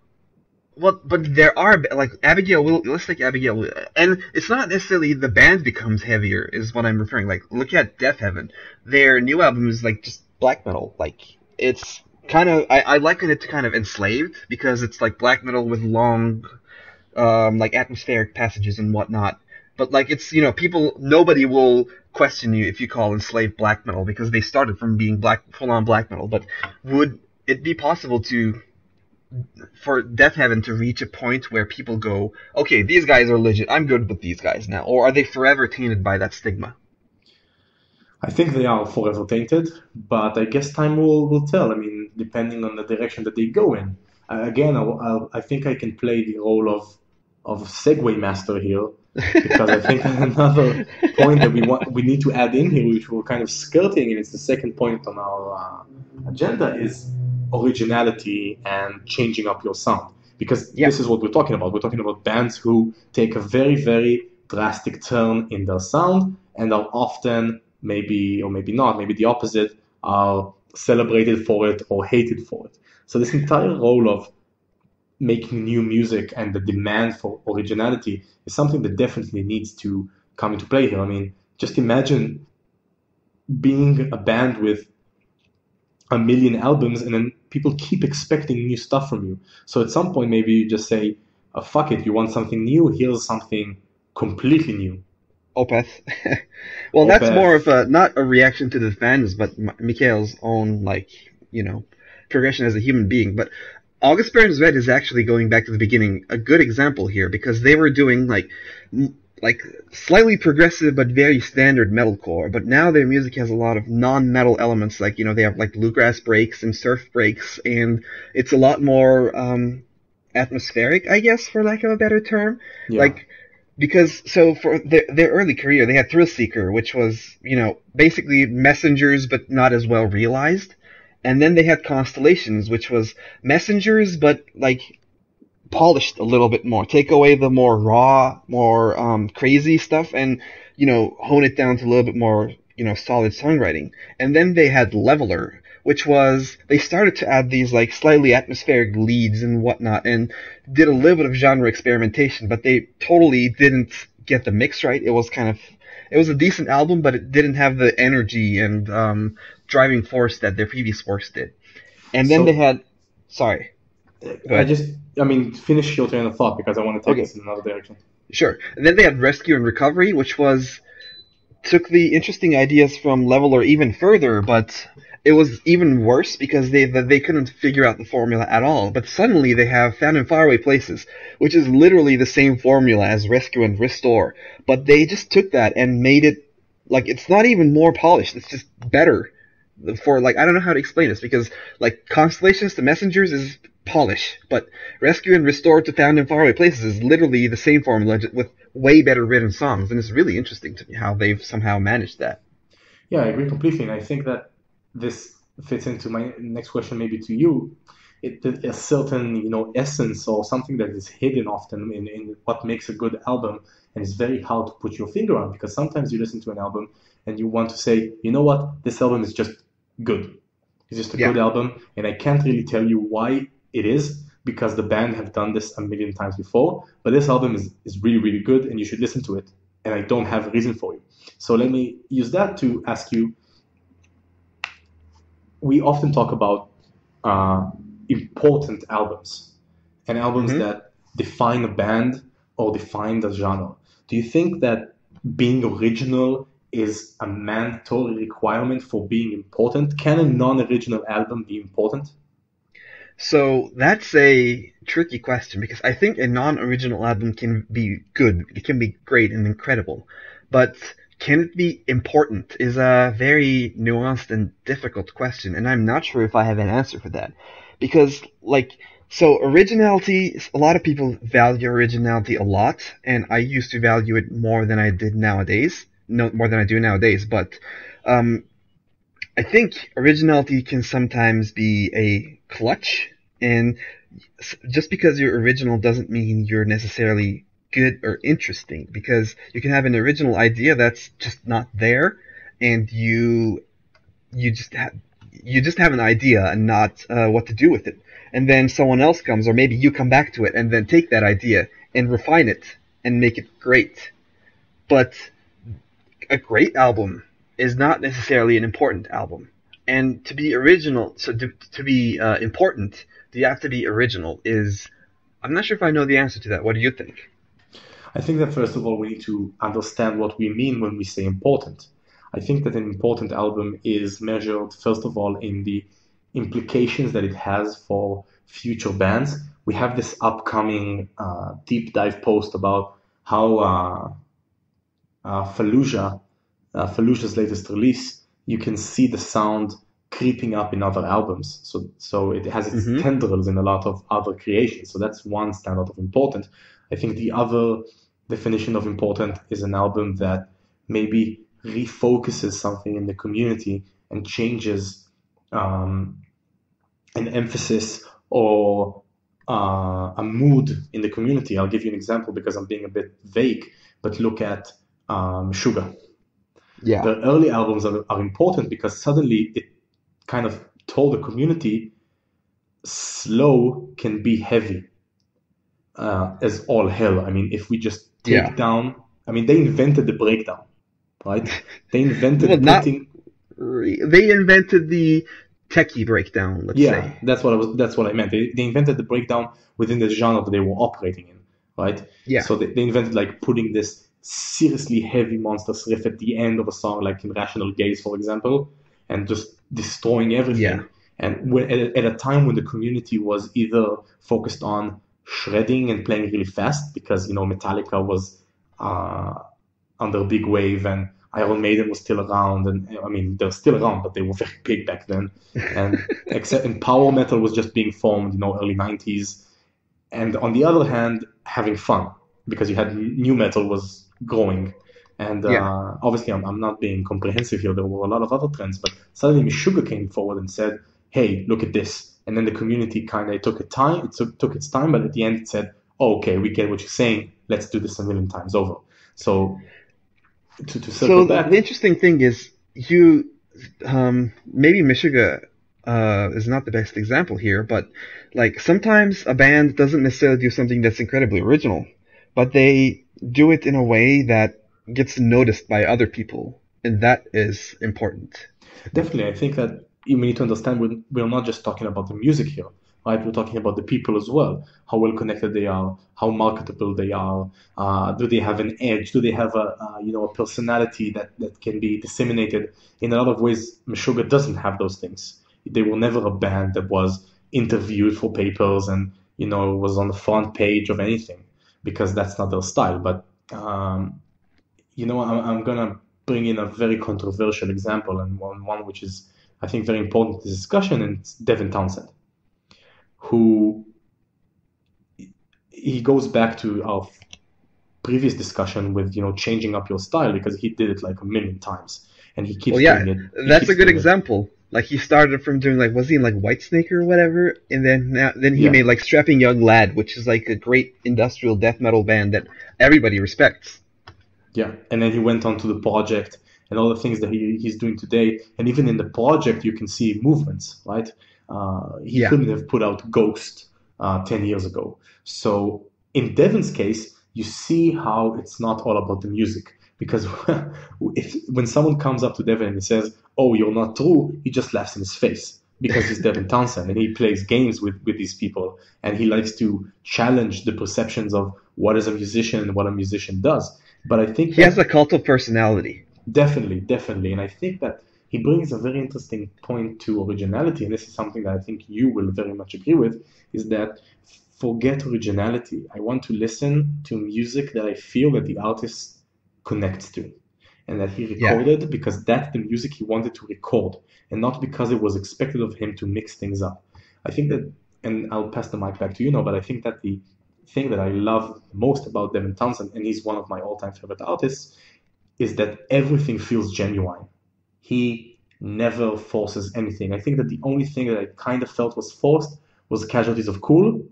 but there are like Abigail will let's take Abigail and it's not necessarily the band becomes heavier is what I'm referring. Like look at Death Heaven. Their new album is like just black metal. Like it's kind of I liken it to kind of Enslaved because it's like black metal with long like atmospheric passages and whatnot. But like it's people nobody will question you if you call Enslaved black metal because they started from being black full on black metal. But would it be possible to for Death Heaven to reach a point where people go, okay, these guys are legit. I'm good with these guys now, or are they forever tainted by that stigma? I think they are forever tainted, but I guess time will tell. I mean, depending on the direction that they go in. Again, I think I can play the role of Segway Master here because I think another point that we need to add in here, which we're kind of skirting, and it's the second point on our agenda, is originality and changing up your sound. Because Yeah. this is what we're talking about. We're talking about bands who take a very, very drastic turn in their sound and are often, maybe or maybe not, maybe the opposite, are celebrated for it or hated for it. So this entire role of making new music and the demand for originality is something that definitely needs to come into play here. I mean, just imagine being a band with a million albums and then people keep expecting new stuff from you. So at some point, maybe you just say, fuck it, you want something new? Here's something completely new. Opeth. Well, that's more of Opeth. a not a reaction to the fans, but Mikhail's own like progression as a human being. But August Burns Red is actually going back to the beginning, a good example here because they were doing like slightly progressive but very standard metalcore. But now their music has a lot of non-metal elements, like they have like bluegrass breaks and surf breaks, and it's a lot more atmospheric, I guess, for lack of a better term. Yeah. Like because so for their early career, they had Thrill Seeker, which was basically messengers but not as well realized, and then they had Constellations, which was messengers but like polished a little bit more. Take away the more raw, more crazy stuff, and hone it down to a little bit more solid songwriting. And then they had Leveler, which was they started to add these like slightly atmospheric leads and whatnot, and did a little bit of genre experimentation, but they totally didn't get the mix right. It was a decent album, but it didn't have the energy and driving force that their previous works did. And then they So had, sorry, go I ahead. just, I mean, finish your train of thought because I want to take Okay, this in another direction. sure. And then they had Rescue and Recovery, which was took the interesting ideas from Leveler even further, but it was even worse because they couldn't figure out the formula at all. But suddenly they have Found in Faraway Places, which is literally the same formula as Rescue and Restore, but they just took that and made it like it's not even more polished. It's just better. For like I don't know how to explain this because like Constellations to Messengers is polish, but Rescue and Restore to Found in Faraway Places is literally the same formula with way better written songs, and it's really interesting to me how they've somehow managed that. Yeah, I agree completely, and I think that this fits into my next question, maybe to you. A certain, essence or something that is hidden often in what makes a good album, and it's very hard to put your finger on because sometimes you listen to an album and you want to say, you know what, this album is just good. It's just a Yeah. good album, and I can't really tell you why it is because the band have done this a million times before. But this album is really, really good, and you should listen to it. And I don't have a reason for you. So let me use that to ask you. We often talk about uh, important albums and albums Hmm. that define a band or define the genre. Do you think that being original is a mandatory requirement for being important? Can a non-original album be important? So that's a tricky question because I think a non-original album can be good, it can be great and incredible, but can it be important is a very nuanced and difficult question, and I'm not sure if I have an answer for that. Because, like, so originality, a lot of people value originality a lot, and I used to value it more than I did nowadays. No, more than I do nowadays, but um, I think originality can sometimes be a clutch, and just because you're original doesn't mean you're necessarily good or interesting. Because you can have an original idea that's just not there, and you just you just have an idea and not what to do with it. And then someone else comes, or maybe you come back to it and then take that idea and refine it and make it great. But a great album is not necessarily an important album. And to be original, so to be important, do you have to be original? I'm not sure if I know the answer to that. What do you think? I think that first of all, we need to understand what we mean when we say important. I think that an important album is measured, first of all, in the implications that it has for future bands. We have this upcoming deep dive post about how Fallujah, Fallujah's latest release, you can see the sound creeping up in other albums. So it has its Mm-hmm. tendrils in a lot of other creations. So that's one standard of importance. I think the other definition of important is an album that maybe refocuses something in the community and changes um, an emphasis or a mood in the community. I'll give you an example because I'm being a bit vague, but look at Sugar. Yeah. The early albums are important because suddenly it kind of told the community slow can be heavy as all hell. I mean, if we just take Yeah. down, I mean, they invented the breakdown, right? They Well, invented not putting, they invented the techie breakdown, let's yeah, say. that's what I meant. They invented the breakdown within the genre that they were operating in, right? Yeah. So they invented like putting this seriously heavy monsters riff at the end of a song, like in Rational Gaze, for example, and just destroying Yeah. everything. And at a time when the community was either focused on shredding and playing really fast, because Metallica was uh, under a big wave, and Iron Maiden was still around, and I mean they're still around, but they were very big back then. And power metal was just being formed, early '90s. And on the other hand, having fun because you had new metal was growing. And Yeah. obviously, I'm not being comprehensive here. There were a lot of other trends, but suddenly Meshuggah came forward and said, "Hey, look at this." And then the community kind of took took its time, but at the end it said, oh, "Okay, we get what you're saying. Let's do this a million times over." So to circle So the back, interesting thing is you maybe Meshuggah is not the best example here, but like sometimes a band doesn't necessarily do something that's incredibly original, but they do it in a way that gets noticed by other people, and that is important, I think. definitely, I think that you need to understand we're not just talking about the music here, right? We're talking about the people as well, how well connected they are, how marketable they are. Do they have an edge? Do they have a personality that can be disseminated? In a lot of ways, Meshuggah doesn't have those things. They were never a band that was interviewed for papers and was on the front page of anything because that's not their style. But I'm gonna bring in a very controversial example and one which is, I think, very important to this discussion, and it's Devin Townsend, who he goes back to our previous discussion with changing up your style because he did it like a million times and he Well, keeps doing yeah, it. He that's a keeps good doing it. example. Like he started from doing like was he in like Whitesnake or whatever, and then he Yeah, made like Strapping Young Lad, which is like a great industrial death metal band that everybody respects. yeah. And then he went on to the project and all the things that he's doing today. And even in the project, you can see movements, right? He Yeah. couldn't have put out Ghost 10 years ago. So in Devin's case, you see how it's not all about the music. Because when someone comes up to Devin and he says, "Oh, you're not true," he just laughs in his face because he's Devin Townsend and he plays games with these people and he likes to challenge the perceptions of what is a musician and what a musician does. But I think He has a that cult of personality. definitely, definitely. And I think that he brings a very interesting point to originality. And this is something that I think you will very much agree with is that forget originality. I want to listen to music that I feel that the artist connects to and that he Yeah. recorded because that's the music he wanted to record and not because it was expected of him to mix things up. I think that, and I'll pass the mic back to you now, but I think that the thing that I love most about Devin Townsend, and he's one of my all time favorite artists, is that everything feels genuine. He never forces anything. I think that the only thing that I kind of felt was forced was Casualties of Cool,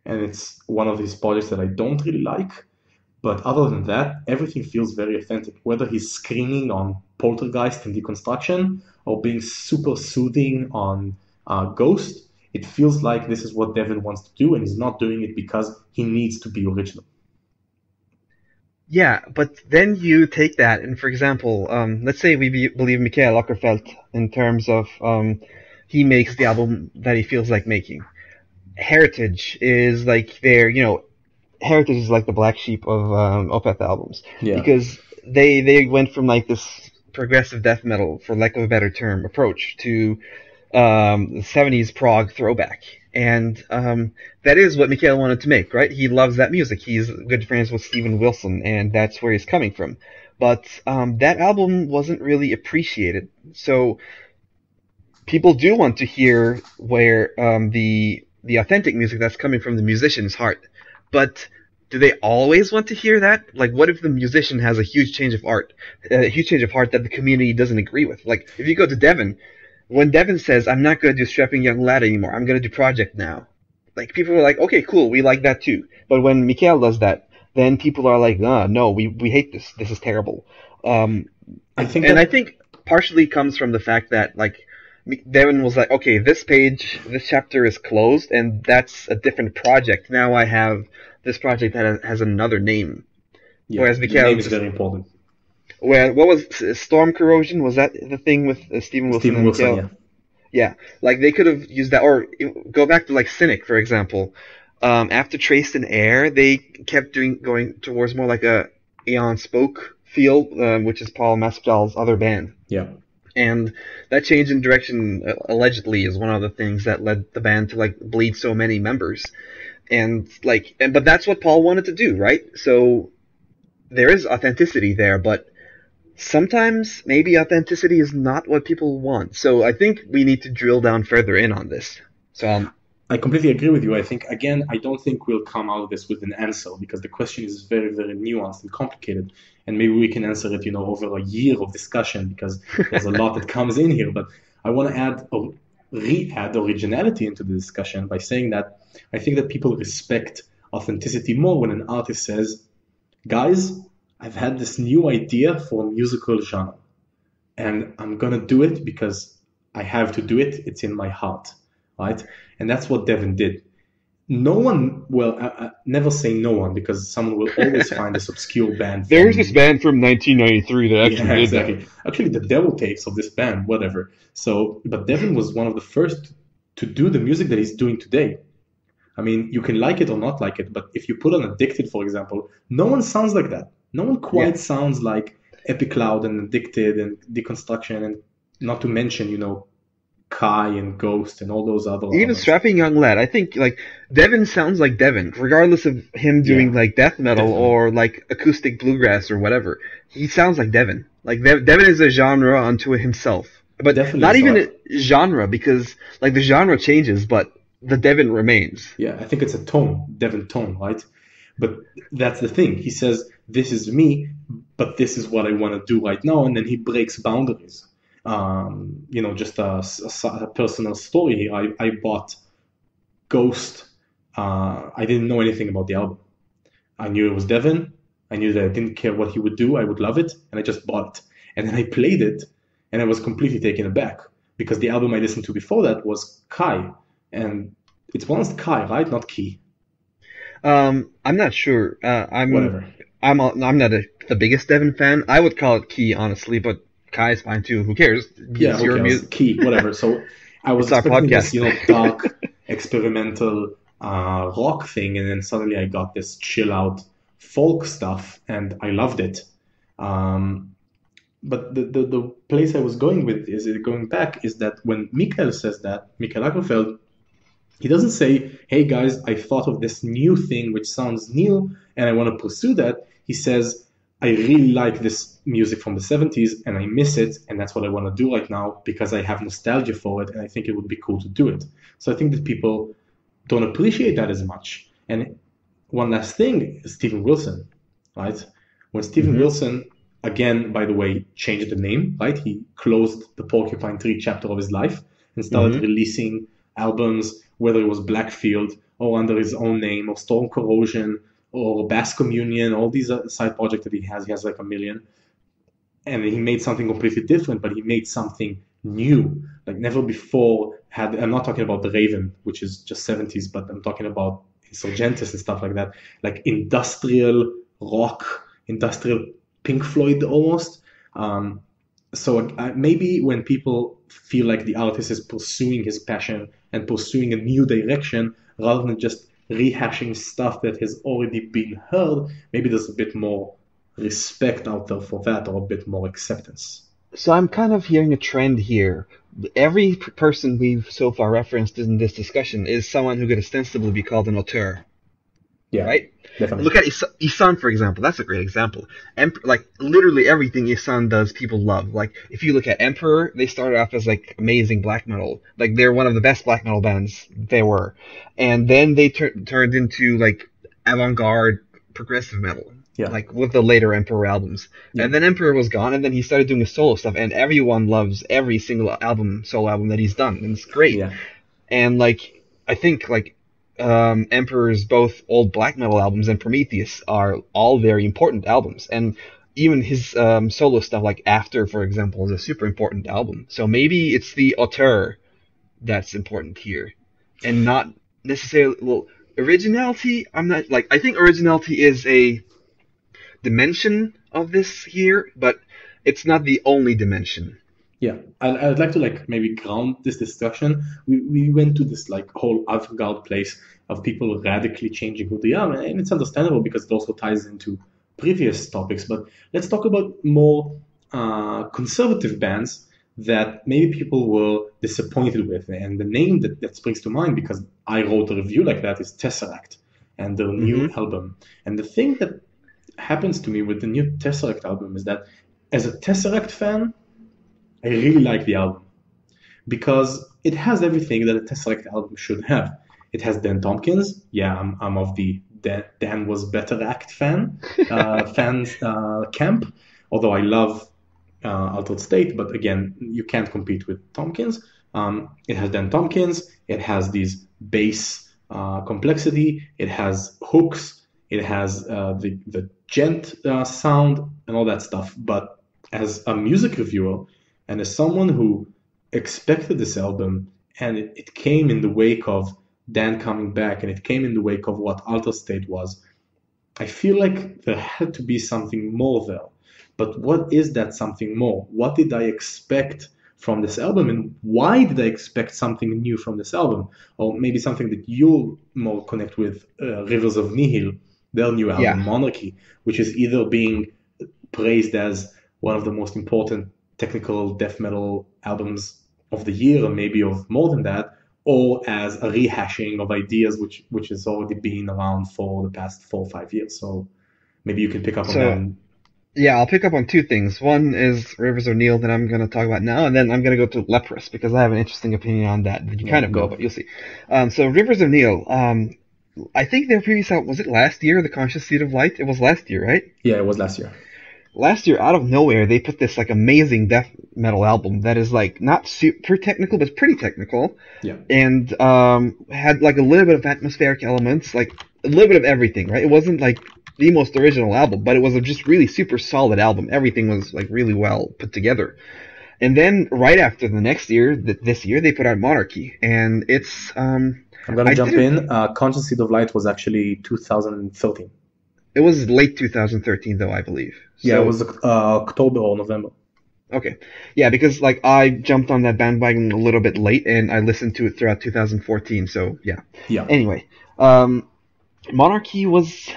and it's one of his projects that I don't really like. But other than that, everything feels very authentic. Whether he's screaming on Poltergeist and Deconstruction or being super soothing on Ghost, it feels like this is what Devin wants to do, and he's not doing it because he needs to be original. Yeah, but then you take that, and for example, let's say believe Michael Ockerfeldt in terms of he makes the album that he feels like making. Heritage is like Heritage is like the black sheep of Opeth albums Yeah, because they went from like this progressive death metal, for lack of a better term, approach to the 70s prog throwback. And that is what Mikhail wanted to make, right? He loves that music. He's good friends with Steven Wilson, and that's where he's coming from. But that album wasn't really appreciated. So people do want to hear where the authentic music that's coming from the musician's heart. But do they always want to hear that? Like, what if the musician has a huge change of heart that the community doesn't agree with? Like, if you go to Devin, when Devin says, "I'm not going to do Strapping Young Lad anymore. I'm going to do Project now," like people are like, "Okay, cool, we like that too." But when Mikael does that, then people are like, no, we hate this. This is terrible." Um, I think and I that think partially comes from the fact that like Devin was like, "Okay, this chapter is closed, and that's a different project. Now I have this project that has another name." yeah, Whereas the name Mikael is just very important. what was Storm Corrosion? Was that the thing with Steven Wilson Steven and Wilson, Mikael? yeah. Yeah, like they could have used that, or go back to like Cynic, for example. After Traced in Air, they kept going towards more like a Aeon Spoke feel, which is Paul Masvidal's other band. Yeah. And that change in direction allegedly is one of the things that led the band to like bleed so many members. But that's what Paul wanted to do, right? So there is authenticity there, but sometimes maybe authenticity is not what people want. So I think we need to drill down further in on this. So I completely agree with you. I think, again, I don't think we'll come out of this with an answer because the question is very, very nuanced and complicated. And maybe we can answer it, over a year of discussion because there's a lot that comes in here. But I want to add originality into the discussion by saying that I think that people respect authenticity more when an artist says, "Guys, I've had this new idea for a musical genre, and I'm going to do it because I have to do it. It's in my heart." Right? And that's what Devin did. No one, well, never say no one because someone will always find this obscure band. There's this band from 1993 that actually did exactly. that. Actually, the demo tapes of this band, whatever. So, but Devin was one of the first to do the music that he's doing today. I mean, you can like it or not like it, but if you put on Addicted, for example, no one sounds like that. No one quite sounds like Epic Cloud and Addicted and Deconstruction, and not to mention, Kai and Ghost and all those other Even albums. Strapping Young Lad, I think like Devin sounds like Devin, regardless of him doing like death metal or like acoustic bluegrass or whatever. He sounds like Devin. Like Devin is a genre unto himself, but Definitely not so. even a genre because like the genre changes, but the Devin remains. Yeah, I think it's a tone, Devin tone, right? But that's the thing. He says, "This is me, but this is what I want to do right now," and then he breaks boundaries. Just a personal story here. I bought Ghost. I didn't know anything about the album. I knew it was Devin. I knew that I didn't care what he would do. I would love it, and I just bought it. And then I played it, and I was completely taken aback because the album I listened to before that was Kai, and it's pronounced Kai, right? Not Key. I'm not sure. Whatever. I'm not the biggest Devin fan. I would call it Key, honestly, but Kai is fine too. Who cares? Yeah, who cares? Key, whatever. So I was expecting this, dark, experimental rock thing, and then suddenly I got this chill out folk stuff, and I loved it. But the place I was going back is that when Mikael says that, Mikael Lagerfeld, he doesn't say, "Hey guys, I thought of this new thing which sounds new, and I want to pursue that." He says, "I really like this music from the 70s and I miss it, and that's what I want to do right now because I have nostalgia for it and I think it would be cool to do it." So I think that people don't appreciate that as much. And one last thing is Steven Wilson, right? When Steven Wilson, again, by the way, changed the name, right? He closed the Porcupine Tree chapter of his life and started releasing albums, whether it was Blackfield or under his own name or Storm Corrosion or Bass Communion, all these side projects that he has like a million. And he made something completely different, but he made something new, like never before had. I'm not talking about The Raven, which is just 70s, but I'm talking about Insurgentis and stuff like that, like industrial rock, industrial Pink Floyd almost. So maybe when people feel like the artist is pursuing his passion and pursuing a new direction rather than just rehashing stuff that has already been heard, maybe there's a bit more respect out there for that, or a bit more acceptance. So I'm kind of hearing a trend here. Every person we've so far referenced in this discussion is someone who could ostensibly be called an auteur. Yeah, right? Definitely. Look at Isan, for example. That's a great example. Like, literally everything Isan does, people love. Like, if you look at Emperor, they started off as, like, amazing black metal. Like, they're one of the best black metal bands they were. And then they turned into, like, avant-garde progressive metal, Yeah. like with the later Emperor albums. Yeah. And then Emperor was gone, and then he started doing his solo stuff, and everyone loves every single solo album that he's done, and it's great. Yeah. And like I think like Emperor's both old black metal albums and Prometheus are all very important albums, and even his solo stuff like After, for example, is a super important album. So maybe it's the auteur that's important here, and not necessarily originality. I'm not like I think originality is a dimension of this here, but it's not the only dimension. Yeah, I'd like to like maybe ground this discussion. We went to this like whole avant-garde place of people radically changing who they are, and it's understandable because it also ties into previous topics. But let's talk about more conservative bands that maybe people were disappointed with. And the name that springs to mind, because I wrote a review like that, is Tesseract and their new album. And the thing that happens to me with the new Tesseract album is that as a Tesseract fan, I really like the album because it has everything that a Tesseract album should have. It has Dan Tompkins. Yeah, I'm of the Dan was better act fans camp. Although I love Altered State, but again, you can't compete with Tompkins. It has Dan Tompkins. It has these bass complexity. It has hooks. It has the gent sound and all that stuff. But as a music reviewer, and as someone who expected this album, and it came in the wake of Dan coming back, and it came in the wake of what Altered State was, I feel like there had to be something more there. But what is that something more? What did I expect from this album, and why did I expect something new from this album? Or maybe something that you'll more connect with, Rivers of Nihil, their new album, Monarchy, which is either being praised as one of the most important technical death metal albums of the year, or maybe of more than that, or as a rehashing of ideas which has already been around for the past 4 or 5 years. So maybe you can pick up on that. Yeah, I'll pick up on two things. One is Rivers of Nihil that I'm going to talk about now, and then I'm going to go to Leprous because I have an interesting opinion on that. You kind of go, but you'll see. So Rivers of Nihil, I think their previous album, was it last year, The Conscious Seed of Light? It was last year, right? Yeah, it was last year. Last year, out of nowhere, they put this like amazing death metal album that is like not super technical, but pretty technical. Yeah. And had like a little bit of atmospheric elements, like a little bit of everything, right? It wasn't like the most original album, but it was a just really super solid album. Everything was like really well put together. And then right after the next year, this year, they put out Monarchy, and it's I'm gonna jump in. Conscious Seed of Light was actually 2013. It was late 2013, though, I believe. Yeah, it was October or November. Okay. Yeah, because like I jumped on that bandwagon a little bit late, and I listened to it throughout 2014. So yeah. Yeah. Anyway, Monarchy was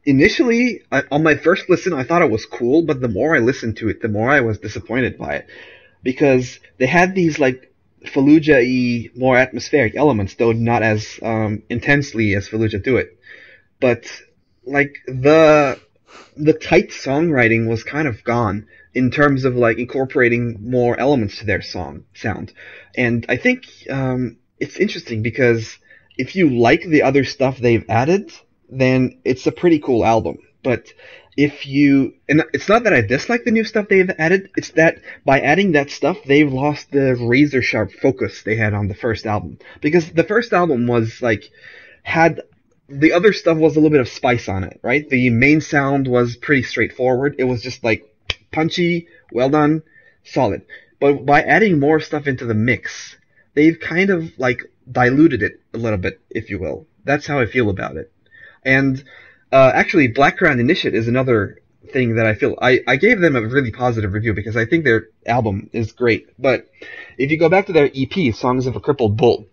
initially on my first listen, I thought it was cool, but the more I listened to it, the more I was disappointed by it, because they had these like Fallujah-y, more atmospheric elements, though not as intensely as Fallujah do it. But like the tight songwriting was kind of gone in terms of like incorporating more elements to their sound. And I think it's interesting because if you like the other stuff they've added, then it's a pretty cool album. But if you, and it's not that I dislike the new stuff they've added, it's that by adding that stuff, they've lost the razor sharp focus they had on the first album. Because the first album was like, the other stuff was a little bit of spice on it, right? The main sound was pretty straightforward. It was just like punchy, well done, solid. But by adding more stuff into the mix, they've kind of like diluted it a little bit, if you will. That's how I feel about it. And actually, Black Crown Initiate is another thing that I feel. I gave them a really positive review because I think their album is great. But if you go back to their EP, Songs of a Crippled Bull,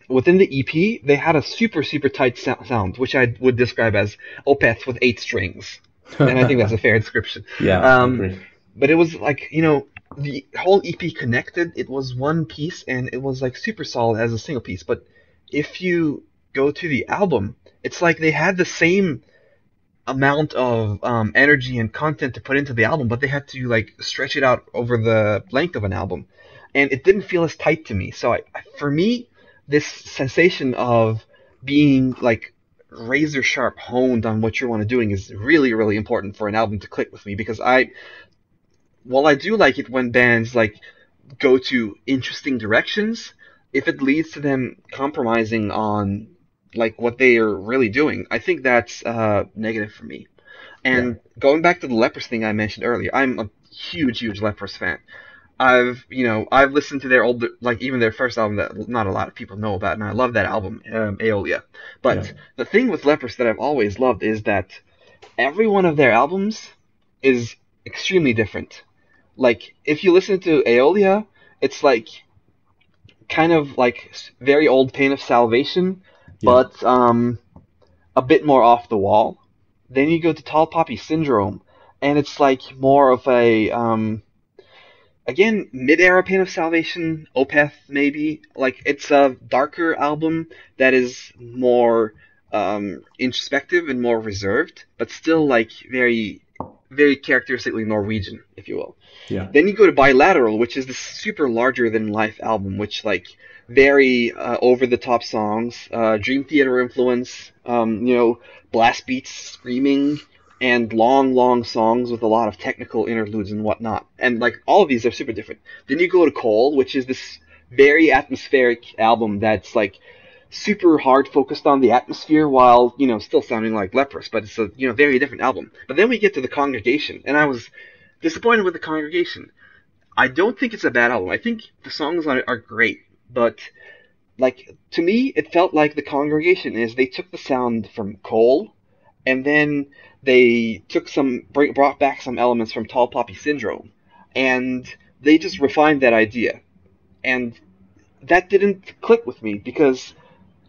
within the EP, they had a super, super tight sound, which I would describe as Opeth with 8 strings. And I think that's a fair description. Yeah, I agree. But it was like, the whole EP connected. It was one piece, and it was like super solid as a single piece. But if you go to the album, it's like they had the same amount of energy and content to put into the album, but they had to like stretch it out over the length of an album. And it didn't feel as tight to me. So for me, this sensation of being like razor sharp honed on what you want to doing is really, really important for an album to click with me because while I do like it when bands like go to interesting directions, if it leads to them compromising on like what they are really doing, I think that's negative for me. Yeah, And going back to the Lepers thing I mentioned earlier, I'm a huge, huge Lepers fan. I've listened to their old, like even their first album that not a lot of people know about, and I love that album, Aeolia. yeah, But the thing with Lepers that I've always loved is that every one of their albums is extremely different. Like if you listen to Aeolia, it's like kind of like very old Pain of Salvation, yeah, but a bit more off the wall. Then you go to Tall Poppy Syndrome, and it's like more of a again mid-era Pain of Salvation, Opeth maybe. Like it's a darker album that is more introspective and more reserved, but still like very very characteristically Norwegian, if you will. yeah, Then you go to Bilateral, which is this super larger than life album, which like very over the top songs, Dream Theater influence, blast beats, screaming, and long, long songs with a lot of technical interludes and whatnot. And like all of these are super different. Then you go to Coal, which is this very atmospheric album that's like super hard focused on the atmosphere while still sounding like Leprous, but it's a very different album. But then we get to the Congregation, and I was disappointed with the Congregation. I don't think it's a bad album. I think the songs on it are great, but like to me, it felt like the Congregation is they took the sound from Cole, and then they brought back some elements from Tall Poppy Syndrome, and they just refined that idea, and that didn't click with me because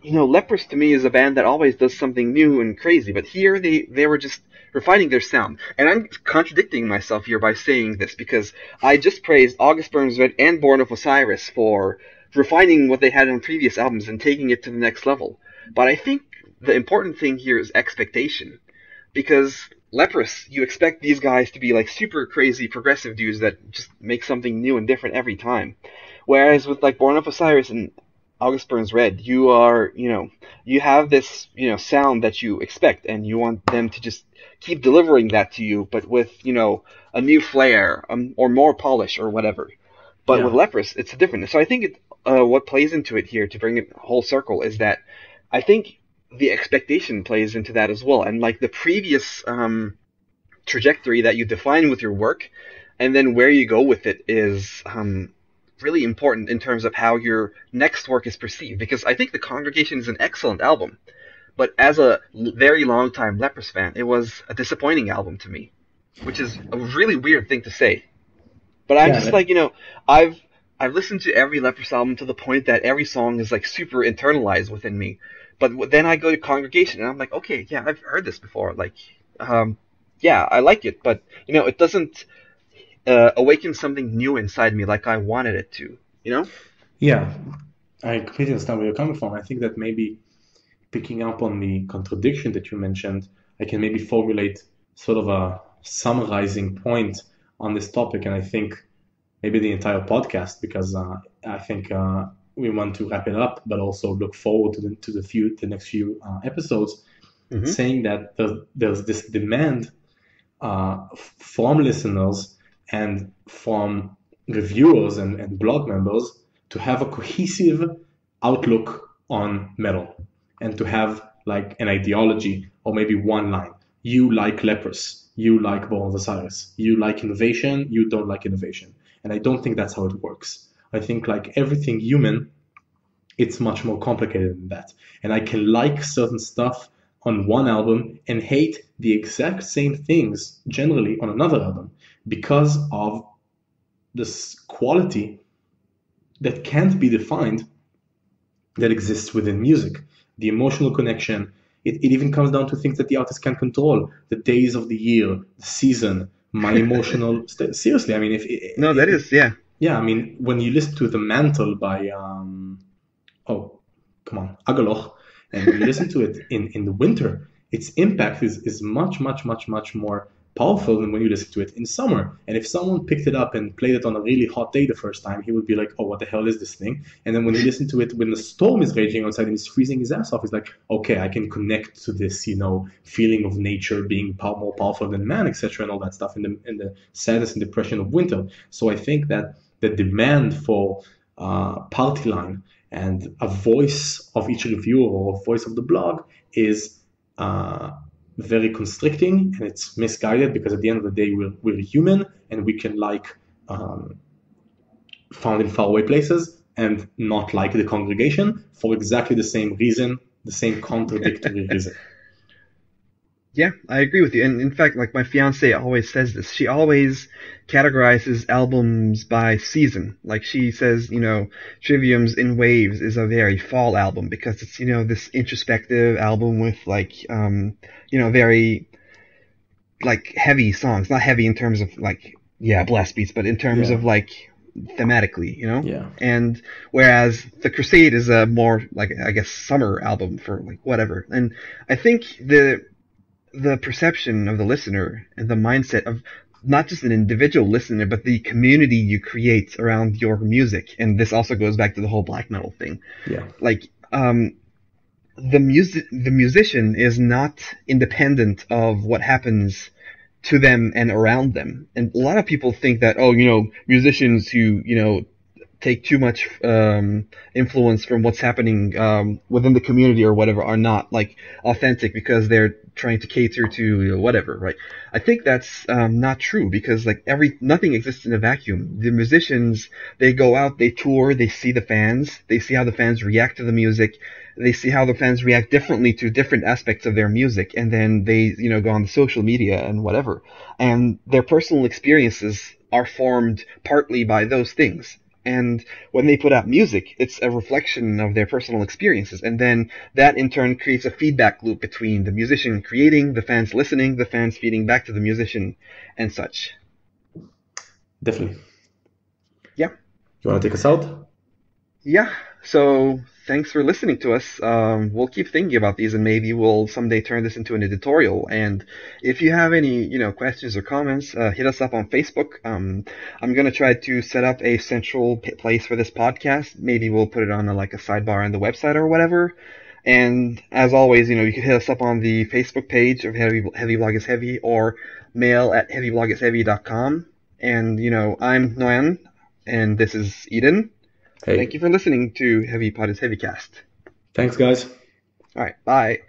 Leprous to me is a band that always does something new and crazy, but here they were just refining their sound. And I'm contradicting myself here by saying this because I just praised August Burns Red and Born of Osiris for refining what they had on previous albums and taking it to the next level. But I think the important thing here is expectation. Because Leprous, you expect these guys to be like super crazy progressive dudes that just make something new and different every time. Whereas with like Born of Osiris and August Burns Red, you have this, sound that you expect, and you want them to just keep delivering that to you, but with, a new flair, or more polish or whatever. But with yeah, Leprous, it's different. So I think what plays into it here to bring it whole circle is that I think the expectation plays into that as well, and like the previous trajectory that you define with your work, and then where you go with it is really important in terms of how your next work is perceived. Because I think The Congregation is an excellent album, but as a very long time Leprous fan, it was a disappointing album to me, which is a really weird thing to say. But I'm yeah, just like, I've listened to every Leprous album to the point that every song is like super internalized within me. But then I go to Congregation and I'm like, okay, yeah, I've heard this before. Like, yeah, I like it, but it doesn't awaken something new inside me like I wanted it to. You know? yeah. I completely understand where you're coming from. I think that maybe picking up on the contradiction that you mentioned, I can maybe formulate sort of a summarizing point on this topic, and I think maybe the entire podcast, because I think we want to wrap it up, but also look forward to the next few episodes, Mm-hmm. saying that there's this demand from listeners and from reviewers and blog members to have a cohesive outlook on metal and to have like an ideology or maybe one line. You like Leprous, you like Born of Osiris, you like innovation, you don't like innovation. And I don't think that's how it works. I think like everything human, it's much more complicated than that. And I can like certain stuff on one album and hate the exact same things generally on another album because of this quality that can't be defined that exists within music. The emotional connection, it even comes down to things that the artist can control. The days of the year, the season, my emotional seriously, I mean, No, that is, yeah. yeah, I mean, when you listen to The Mantle by oh, come on, Agaloch, and when you listen to it in the winter, its impact is much, much, much, much more powerful than when you listen to it in summer. And if someone picked it up and played it on a really hot day the first time, he would be like, oh, what the hell is this thing? And then when he listened to it when the storm is raging outside and he's freezing his ass off, he's like, okay, I can connect to this, feeling of nature being more powerful than man, etc., and all that stuff in the sadness and depression of winter. So I think that the demand for party line and a voice of each reviewer or a voice of the blog is very constricting, and it's misguided, because at the end of the day we're human and we can found in faraway places and not like the congregation for exactly the same reason, the same contradictory reason. Yeah, I agree with you. And in fact, like my fiance always says this. She always categorizes albums by season. Like she says, Trivium's In Waves is a very fall album because it's, this introspective album with very like heavy songs. Not heavy in terms of like, blast beats, but in terms of like thematically, Yeah. And whereas The Crusade is a more like, I guess, summer album for like whatever. And I think the perception of the listener and the mindset of not just an individual listener, but the community you create around your music. And this also goes back to the whole black metal thing. Yeah. Like, the musician is not independent of what happens to them and around them. And a lot of people think that, musicians who, take too much influence from what's happening within the community or whatever are not like authentic because they're trying to cater to whatever, right? I think that's not true, because like nothing exists in a vacuum. The musicians, they go out, they tour, they see the fans, they see how the fans react to the music, they see how the fans react differently to different aspects of their music, and then they go on the social media and whatever, and their personal experiences are formed partly by those things. And when they put out music, it's a reflection of their personal experiences. And then that in turn creates a feedback loop between the musician creating, the fans listening, the fans feeding back to the musician, and such. Definitely. Yeah. You want to take us out? Yeah. So thanks for listening to us. We'll keep thinking about these, and maybe we'll someday turn this into an editorial. And if you have any, questions or comments, hit us up on Facebook. I'm gonna try to set up a central place for this podcast. Maybe we'll put it on a sidebar on the website or whatever. And as always, you can hit us up on the Facebook page of Heavy Blog is Heavy, or mail at heavyblogisheavy.com. And I'm Noyan, and this is Eden. Hey. Thank you for listening to Heavy Pod is Heavycast. Thanks, guys. All right, bye.